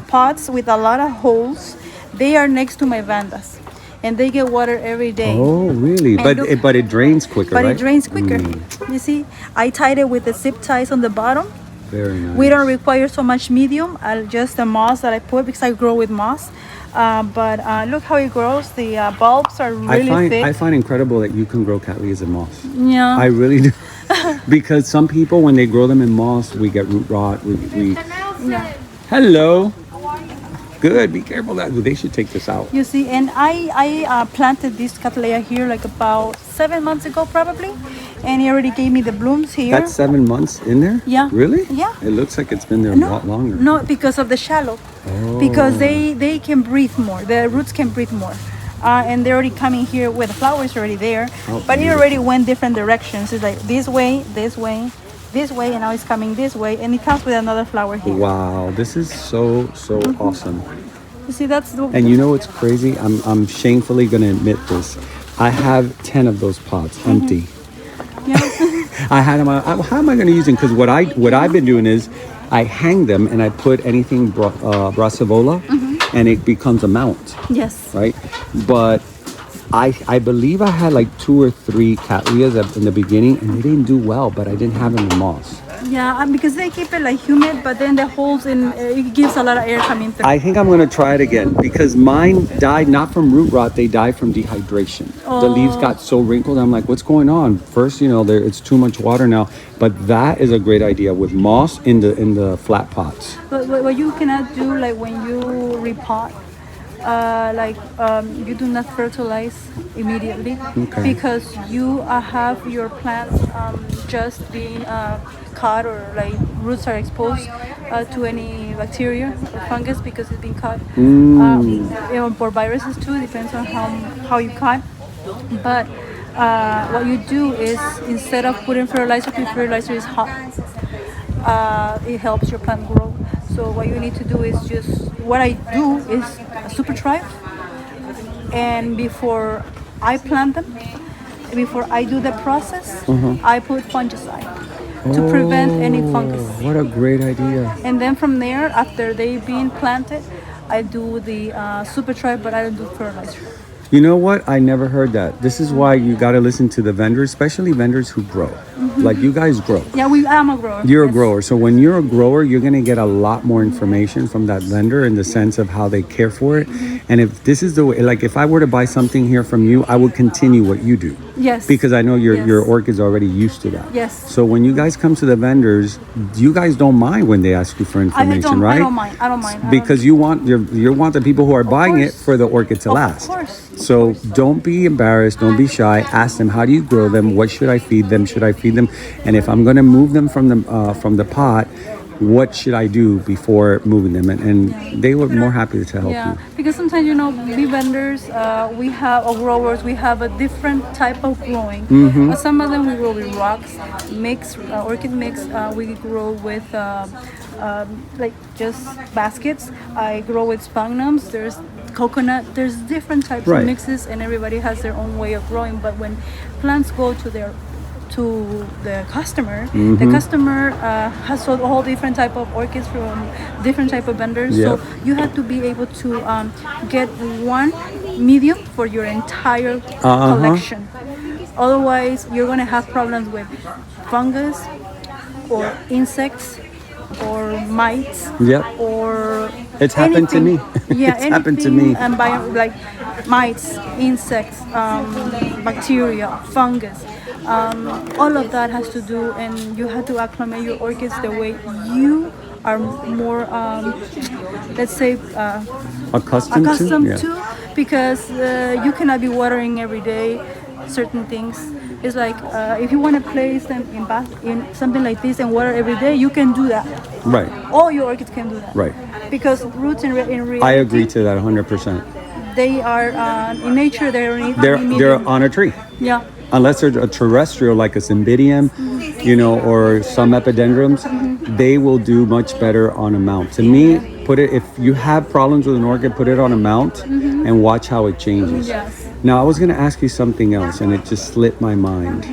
pots with a lot of holes. They are next to my vandas, and they get water every day. Oh, really? And look- But it drains quicker, But right? it drains quicker. You see, I tied it with the zip ties on the bottom. Very nice. We don't require so much medium, just the moss that I put because I grow with moss. But look how it grows. The bulbs are really thick. I find incredible that you can grow Cattleyas in moss. Yeah. I really do. Because some people, when they grow them in moss, we get root rot. We Hello. Good. Be careful. They should take this out. You see, and I planted this Cattleya here like about 7 months ago probably, and he already gave me the blooms here. That's 7 months in there? Yeah. Really? Yeah. It looks like it's been there a lot longer. No, because of the shallow. Because they can breathe more. The roots can breathe more. And they're already coming here where the flowers already there. Oh, But it already went different directions. It's like this way, this way, this way, and now it's coming this way. And it comes with another flower here. Wow. This is so awesome. You see, that's the... And you know what's crazy? I'm shamefully going to admit this. I have 10 of those pots empty. Yeah. I had them. How am I going to use them? Because what I've been doing is I hang them and I put anything brassivola, and it becomes a mount, Yes. right? But I believe I had like 2 or 3 Cattleyas in the beginning, and they didn't do well. But I didn't have them in moss. Yeah, because they keep it like humid, but then the holes in it gives a lot of air coming through. I think I'm going to try it again because mine died not from root rot. They died from dehydration. The leaves got so wrinkled. I'm like, what's going on? First, it's too much water now. But that is a great idea with moss in the flat pots. But what you cannot do, like when you repot, you do not fertilize immediately because you have your plants just being cut or like roots are exposed to any bacteria or fungus because it's been cut. Or viruses too, depends on how you cut. But what you do is instead of putting fertilizer, the fertilizer is hot. It helps your plant grow. So what you need to do is just what I do is a super tribe, and before I plant them, before I do the process, I put fungicide to prevent any fungus. What a great idea. And then from there, after they've been planted, I do the super tribe, but I don't do fertilizer. You know what? I never heard that. This is why you got to listen to the vendors, especially vendors who grow. Like you guys grow. Yeah, I'm a grower. You're a grower. So when you're a grower, you're going to get a lot more information from that vendor in the sense of how they care for it. And if this is the way, like if I were to buy something here from you, I would continue what you do. Yes. Because I know your orchid's already used to that. Yes. So when you guys come to the vendors, you guys don't mind when they ask you for information, right? I don't mind. Because you want you want the people who are buying it for the orchid to last. Of course. So don't be embarrassed. Don't be shy. Ask them, how do you grow them? What should I feed them? Should I feed them? And if I'm going to move them from the pot, what should I do before moving them? And they were more happy to help you. Because sometimes, we vendors, we have, or growers, we have a different type of growing. Some of them we grow with rocks, orchid mix. We grow with like just baskets. I grow with sphagnums. There's coconut. There's different types of mixes, and everybody has their own way of growing. But when plants go to the customer, the customer has sold all different type of orchids from different type of vendors. So you have to be able to get one medium for your entire collection. Otherwise, you're gonna have problems with fungus or insects or mites. Or it's happened to me. It's happened to me. And by like mites, insects, bacteria, fungus. All of that has to do, and you have to acclimate your orchids the way you are more, let's say, accustomed to, because you cannot be watering every day certain things. It's like if you want to place them in something like this and water every day, you can do that. Right. All your orchids can do that. Right. Because roots in reality, I agree to that 100%. They are in nature. They're on a tree. Yeah. Unless they're a terrestrial like a cymbidium, or some epidendrums, they will do much better on a mount. To me, if you have problems with an orchid, put it on a mount and watch how it changes. Yes. Now, I was going to ask you something else, and it just slipped my mind.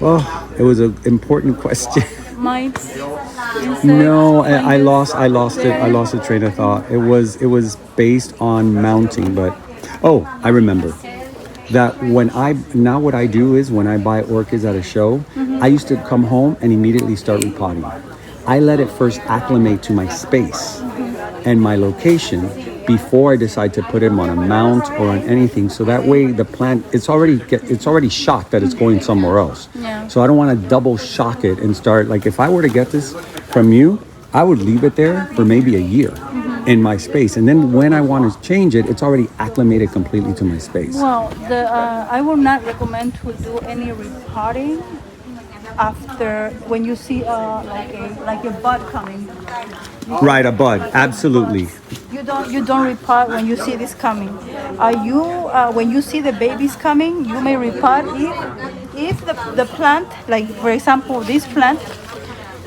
Oh, it was an important question. Mites, insects, No, I lost it. I lost the train of thought. It was based on mounting, but I remember. That what I do is when I buy orchids at a show, I used to come home and immediately start repotting. I let it first acclimate to my space and my location before I decide to put them on a mount or on anything. So that way the plant, it's already shocked that it's going somewhere else. Yeah. So I don't want to double shock it and start, like if I were to get this from you, I would leave it there for maybe a year in my space. And then when I want to change it, it's already acclimated completely to my space. Well, I would not recommend to do any repotting after when you see like a bud coming. Right, a bud, absolutely. You don't repot when you see this coming. When you see the babies coming, you may repot if the plant, like for example this plant,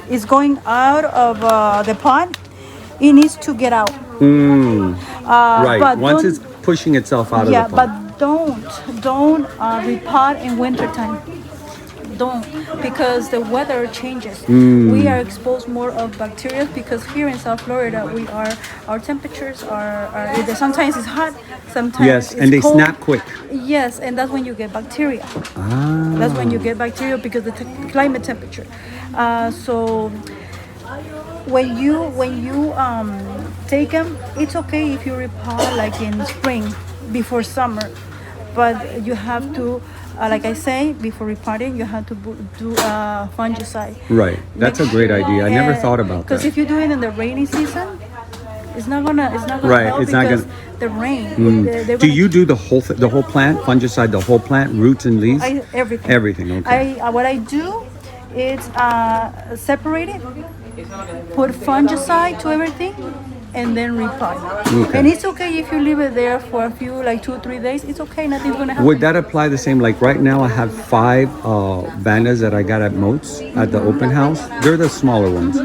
is going out of the pot. It needs to get out. Right. But once it's pushing itself out of the pot. But don't repot in wintertime. Don't, because the weather changes. We are exposed more of bacteria because here in South Florida our temperatures are either sometimes it's hot, sometimes it's and they cold. snap quick. Yes, and that's when you get bacteria. That's when you get bacteria because the climate temperature. So when you take them, it's okay if you repot like in spring before summer, but you have to like I say, before repotting, you have to do fungicide. Right, that's a great idea. I never thought about that. Because if you do it in the rainy season, it's not gonna right, help it's not because gonna. The rain. Do you do the whole plant, fungicide, the whole plant, roots and leaves? Everything. Everything. Okay. What I do is separate it, put fungicide to everything, and then repot. Okay. And it's okay if you leave it there for a few, like 2-3 days. It's okay, nothing's gonna happen. Would that apply the same? Like right now I have 5 vandas that I got at Moats at the open house. They're the smaller ones.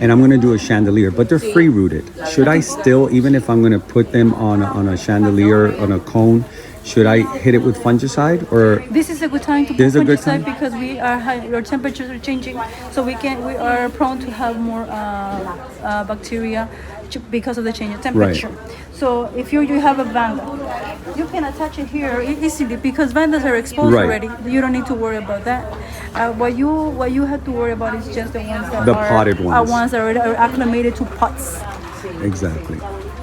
and I'm gonna do a chandelier, but they're free rooted. Should I still, even if I'm gonna put them on a chandelier, on a cone, should I hit it with fungicide or? This is a good time to put This is a good fungicide time? because our temperatures are changing, so we are prone to have more bacteria because of the change of temperature. So if you have a Vanda, you can attach it here easily because Vandas are exposed already. You don't need to worry about that. What you have to worry about is just the ones that The potted ones. ones that are acclimated to pots. Exactly.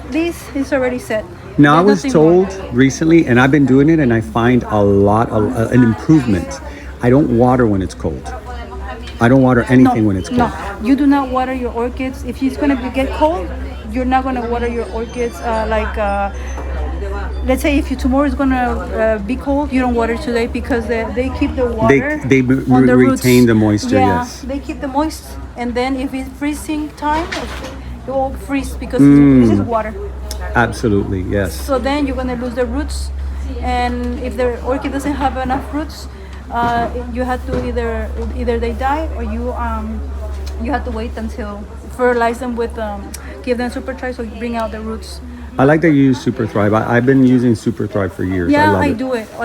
This is already set. Now I There's was nothing more. told recently, and I've been doing it, and I find an improvement. I don't water when it's cold. I don't water anything when it's cold. No, you do not water your orchids. If it's going to get cold, you're not going to water your orchids let's say if tomorrow is going to be cold, you don't water today because they keep the water They on the roots. retain the moisture, Yeah, yes. they keep the moist, and then if it's freezing time, it will freeze because this is water. Absolutely, yes. So then you're going to lose the roots, and if the orchid doesn't have enough roots, you have to either they die or you have to wait until fertilize them with give them super try so you bring out the roots. I like that you use Super Thrive. I've been using Super Thrive for years. Yeah, I love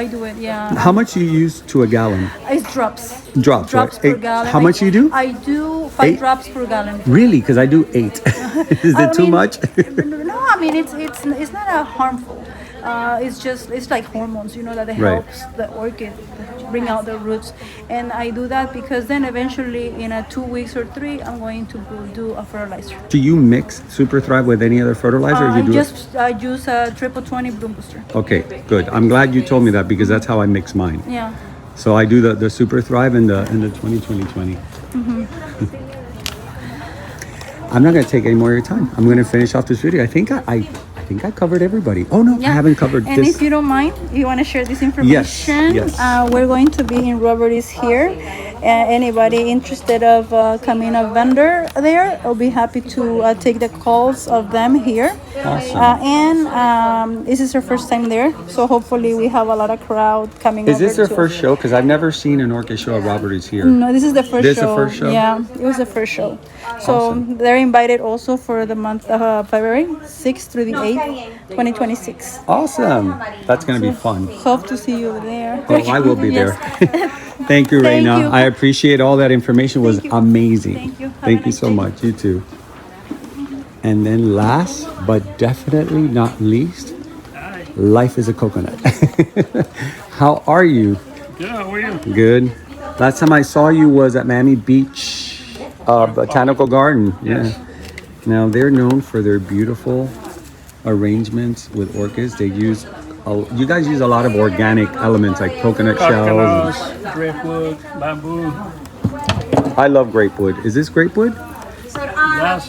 I do it. Yeah. How much do you use to a gallon? It's drops. Drops, right? per 8. gallon. How much you do? I do 5 8? drops per gallon. Really? Because I do 8. Is it too much? No, I mean it's not a harmful. It's like hormones, that helps the orchid bring out the roots, and I do that because then eventually in 2 weeks or 3 I'm going to do a fertilizer. Do you mix Super Thrive with any other fertilizer? Or you do I use a triple 20 bloom booster. Okay, good. I'm glad you told me that because that's how I mix mine. Yeah. So I do the Super Thrive and the 20-20-20. I'm not going to take any more of your time. I'm going to finish off this video. I think I covered everybody. Oh no, I haven't covered and this. if you don't mind, you want to share this information? Yes. We're going to be in Robert's here. Anybody interested of coming a vendor there, I'll be happy to take the calls of them here. Awesome. And this is our first time there, so hopefully we have a lot of crowd coming. Is this their first show? Because I've never seen an orchid show at Robert's here. No, this is the first This is show. the first show? Yeah, it was the first show. So Awesome. they're invited also for the month of February 6th through the 8th, 2026. Awesome. That's going to be fun. Hope to see you there. Oh, I will be there. Yes. Thank you, Thank Reina. you. I appreciate all that information. It was Thank you. amazing. Thank you. Have Thank a you nice so day. much. You too. And then last but definitely not least, life is a coconut. How are you? Good, how are you? Good. Last time I saw you was at Miami Beach Botanical Garden. Yeah. Now they're known for their beautiful arrangements with orchids. They use, you guys use a lot of organic elements like coconut shells. Driftwood, bamboo. I love grapewood. Is this grapewood? That's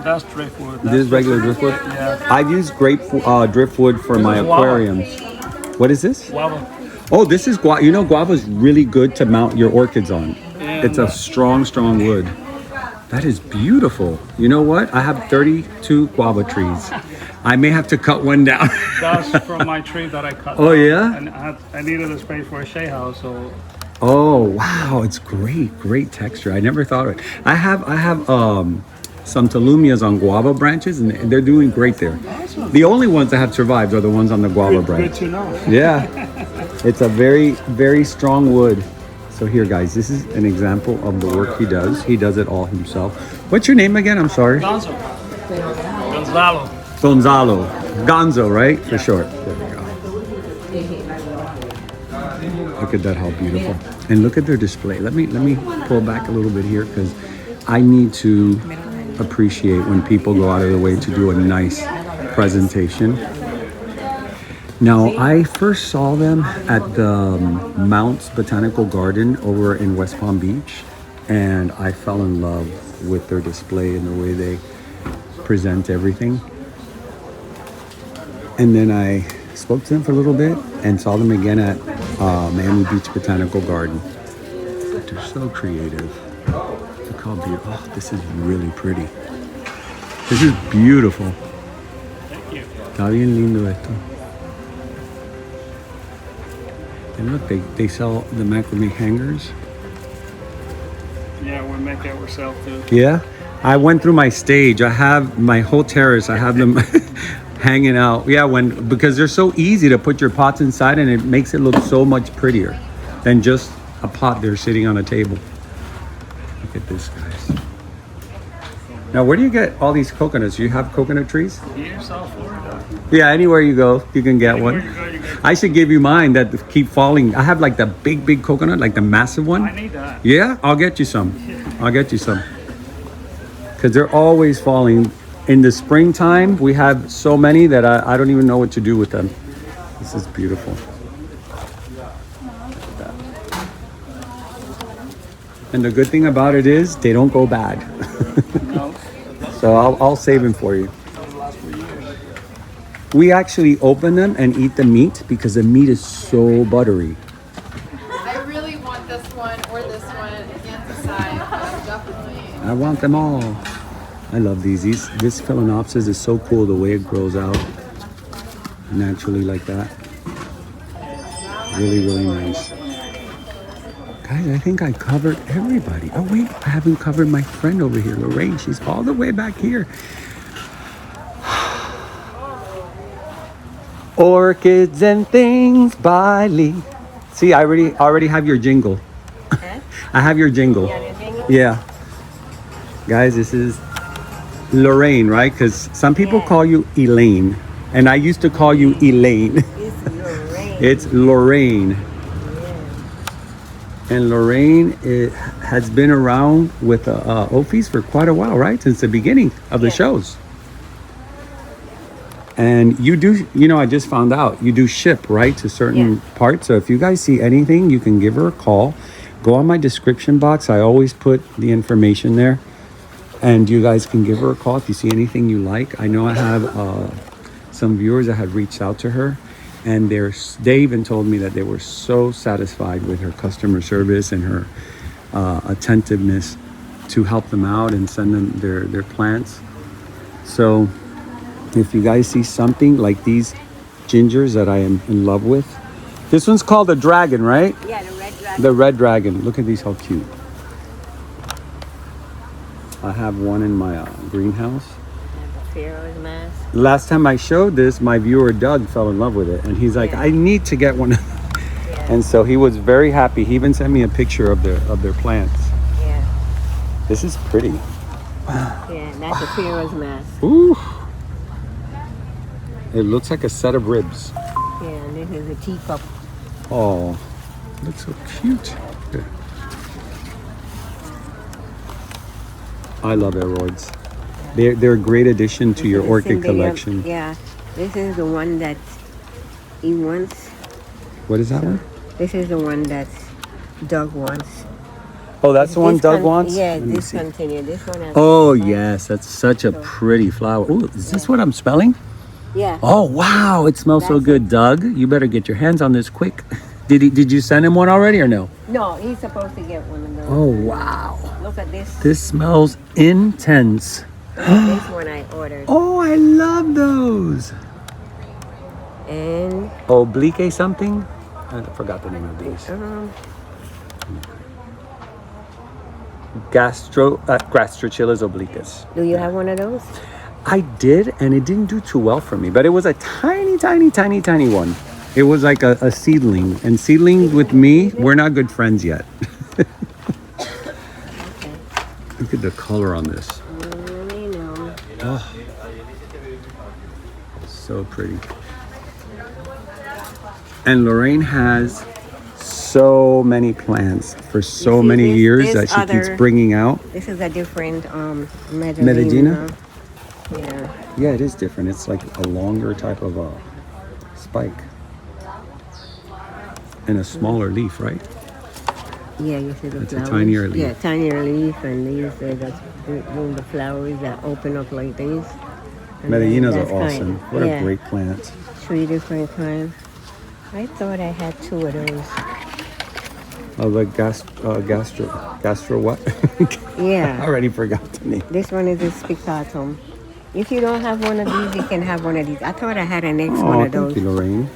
that's driftwood. This is regular driftwood? Yeah. I've used driftwood for my is guava. aquariums. What is this? Guava. Oh, this is guava. You know, guava is really good to mount your orchids on. It's a strong wood. That is beautiful. You know what? I have 32 guava trees. I may have to cut one down. That's from my tree that I cut. Oh, down. yeah? And I needed a space for a shade house, so Oh, wow. It's great texture. I never thought of it. I have some talumias on guava branches, and they're doing great there. The only ones that have survived are the ones on the guava branch. good to know. Yeah, it's a very, very strong wood. So here, guys, this is an example of the work he does. He does it all himself. What's your name again? I'm sorry. Gonzo. Gonzalo. Gonzalo. Gonzo, right? For short. There we go. Look at that, how beautiful. And look at their display. Let me pull back a little bit here because I need to appreciate when people go out of their way to do a nice presentation. Now, I first saw them at the Mounts Botanical Garden over in West Palm Beach, and I fell in love with their display and the way they present everything. And then I spoke to them for a little bit and saw them again at Miami Beach Botanical Garden. They're so creative. Look how beautiful. Oh, this is really pretty. This is beautiful. Thank you. Está bien lindo esto. And look, they sell the macrame hangers. Yeah, we make it ourselves too. Yeah, I went through my stage. I have my whole terrace. I have them hanging out. Yeah, because they're so easy to put your pots inside, and it makes it look so much prettier than just a pot there sitting on a table. Look at this, guys. Now, where do you get all these coconuts? Do you have coconut trees? Here, South Florida. Yeah, anywhere you go, you can get Anywhere one. you go, you get- I should give you mine that keep falling. I have like the big coconut, like the massive one. I need that. Yeah, I'll get you some. I'll get you some. Because they're always falling. In the springtime, we have so many that I don't even know what to do with them. This is beautiful. And the good thing about it is they don't go bad. No. So I'll save them for you. We actually open them and eat the meat because the meat is so buttery. I really want this one or this one. I can't decide. But definitely. I want them all. I love these. This Phalaenopsis is so cool the way it grows out naturally like that. Really, really nice. Guys, I think I covered everybody. Oh wait, I haven't covered my friend over here, Lorraine. She's all the way back here. Orchids and Things by Lee. See, I already have your jingle. I have your jingle. Yeah. Guys, this is Lorraine, right? Because some people call you Elaine. And I used to call you Elaine. It's Lorraine. It's Lorraine. And Lorraine has been around with OFEs for quite a while, right? Since the beginning of the shows. And you do, I just found out, you do ship, right, to certain parts. So if you guys see anything, you can give her a call. Go on my description box. I always put the information there. And you guys can give her a call if you see anything you like. I know I have some viewers that had reached out to her. And they even told me that they were so satisfied with her customer service and her attentiveness to help them out and send them their plants. So if you guys see something like these gingers that I am in love with, this one's called a dragon, right? Yeah, the red dragon. The red dragon. Look at these, how cute. I have one in my greenhouse. Pharaoh's mask. Last time I showed this, my viewer Doug fell in love with it, and he's like, I need to get one. And so he was very happy. He even sent me a picture of their plants. Yeah. This is pretty. Yeah, that's a Pharaoh's mask. Ooh. It looks like a set of ribs. Yeah, and this is a teacup. Oh, looks so cute. Here. I love aroids. They're a great addition to your orchid collection. Yeah, this is the one that he wants. What is that one? This is the one that Doug wants. Oh, that's the one Doug wants? Yeah, Let me see. discontinued. This one has Oh, yes. That's such a pretty flower. Oh, is this what I'm smelling? Yeah. Oh, wow. It smells so That's good. Doug, you better get your hands on this quick. Did you send him one already or no? No, he's supposed to get one of those. Oh, wow. Look at this. This smells intense. This one I ordered. Oh, I love those. And Oblique something? I forgot the name of these. Gastrochillas obliquus. do you have one of those? I did, and it didn't do too well for me, but it was a tiny one. It was like a seedling, and seedlings with me, we're not good friends yet. Look at the color on this. I know. Oh, so pretty. And Lorraine has so many plants for so see many this- years this that she keeps other- bringing out. This is a different Medellina? Medellina. Yeah. Yeah, it is different. It's like a longer type of a spike. And a smaller leaf, right? Yeah, you see the It's a flowers. tinier leaf. Yeah, tinier leaf, and these that's doing the flowers that open up like these. And Medellinas that's are awesome. What a great plant. 3 different kinds. I thought I had 2 of those. Oh, the gastro what? I Yeah. already forgot the name. This one is a spicatum. If you don't have one of these, you can have one of these. I thought I had an next one Oh, of those. thank you, Lorraine.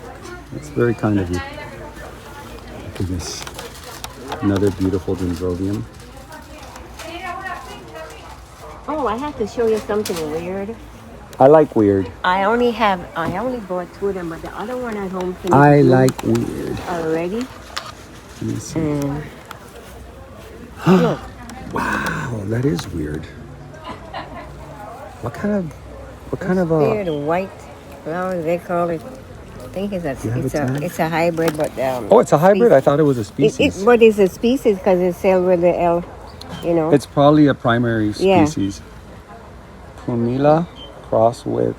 That's very kind of you. Look at this. Another beautiful dendrobium. Oh, I have to show you something weird. I like weird. I only bought 2 of them, but the other one at home finished I bloom like weird. already. Let me see. And look, Wow, that is weird. What kind of weird white flowers they call it. I think it's a hybrid, but Oh, it's a hybrid. I thought it was a species. But it's a species because it's spelled with the L. You know. It's probably a primary Yeah. species. Camila cross with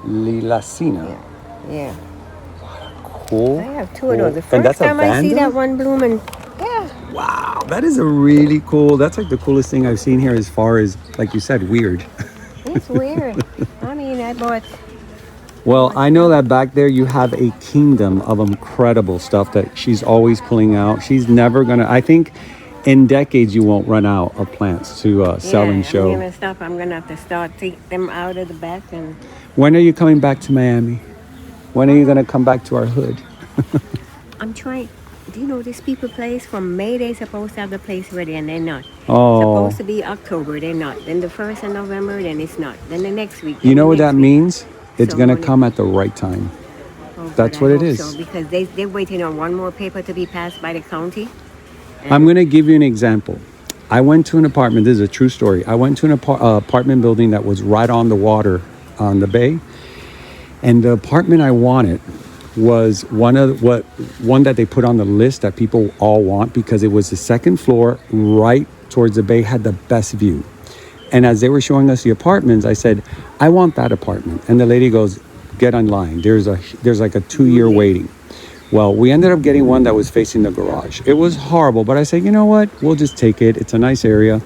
Lilacina. Yeah. Cool. I have 2 of those. The And first that's a time I see Vanda? that one blooming, yeah. Wow, that is a really cool. That's like the coolest thing I've seen here as far as, like you said, weird. It's weird. I mean, I bought. Well, I know that back there you have a kingdom of incredible stuff that she's always pulling out. She's never gonna, I think in decades you won't run out of plants to sell and show. I'm gonna have to start take them out of the back and. When are you coming back to Miami? When are you gonna come back to our hood? I'm trying. Do you know this people place from May? They're supposed to have the place ready and they're not. Oh. Supposed to be October, they're not. Then the 1st of November, then it's not. Then the next week. You know what that next week. means? It's So gonna when come at the right time. Oh, That's God, what I it hope is. so, because they're waiting on one more paper to be passed by the county. I'm going to give you an example. I went to an apartment. This is a true story. I went to an apartment building that was right on the water on the bay. And the apartment I wanted was one that they put on the list that people all want because it was the 2nd floor right towards the bay, had the best view. And as they were showing us the apartments, I said, I want that apartment. And the lady goes, get online. There's like a 2-year waiting. Well, we ended up getting one that was facing the garage. It was horrible, but I said, you know what? We'll just take it. It's a nice area.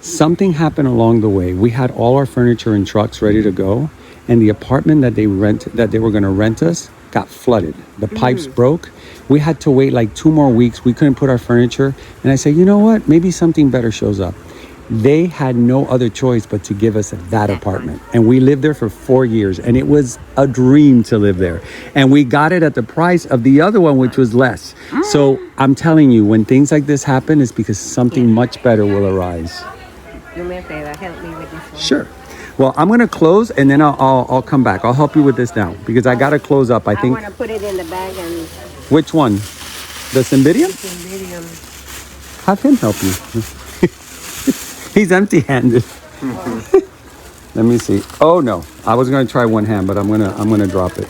Something happened along the way. We had all our furniture and trucks ready to go, and the apartment that they were going to rent us got flooded. The pipes broke. We had to wait like 2 more weeks. We couldn't put our furniture. And I said, you know what? Maybe something better shows up. They had no other choice but to give us that apartment. And we lived there for 4 years, and it was a dream to live there. And we got it at the price of the other one, which was less. So I'm telling you, when things like this happen, it's because something much better will arise. Do me a favor, help me with this one. Sure. Well, I'm going to close, and then I'll come back. I'll help you with this now, because I got to close up, I think. I want to put it in the bag and. Which one? The Cymbidium? Medium. Have him help you. He's empty-handed. Let me see. Oh no, I was gonna try one hand, but I'm gonna drop it.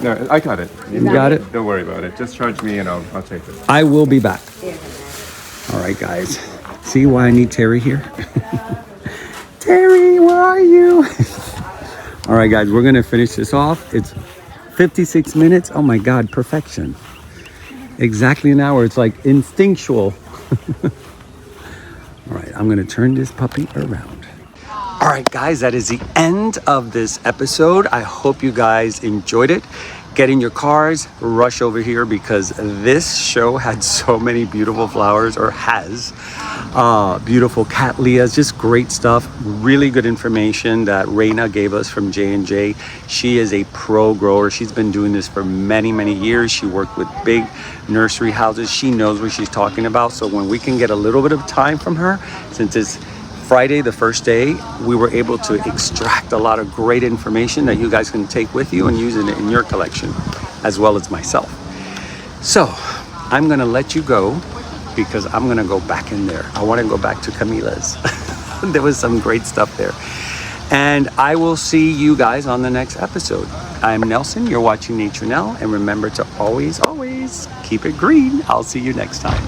No, I got it. You got it? Don't worry about it. Just charge me and I'll take it. I will be back. All right, guys. See why I need Terry here? Terry, where are you? All right, guys, we're gonna finish this off. It's 56 minutes. Oh my God, perfection. Exactly an hour. It's like instinctual. All right, I'm gonna turn this puppy around. All right, guys, that is the end of this episode. I hope you guys enjoyed it. Get in your cars, rush over here because this show had so many beautiful flowers, or has beautiful Cattleyas, just great stuff. Really good information that Reina gave us from J&J. She is a pro grower. She's been doing this for many, many years. She worked with big nursery houses. She knows what she's talking about. So when we can get a little bit of time from her, since it's Friday, the first day, we were able to extract a lot of great information that you guys can take with you and use it in your collection, as well as myself. So I'm gonna let you go because I'm gonna go back in there. I wanna go back to Camila's. There was some great stuff there. And I will see you guys on the next episode. I'm Nelson, you're watching Nature Now, and remember to always, always keep it green. I'll see you next time.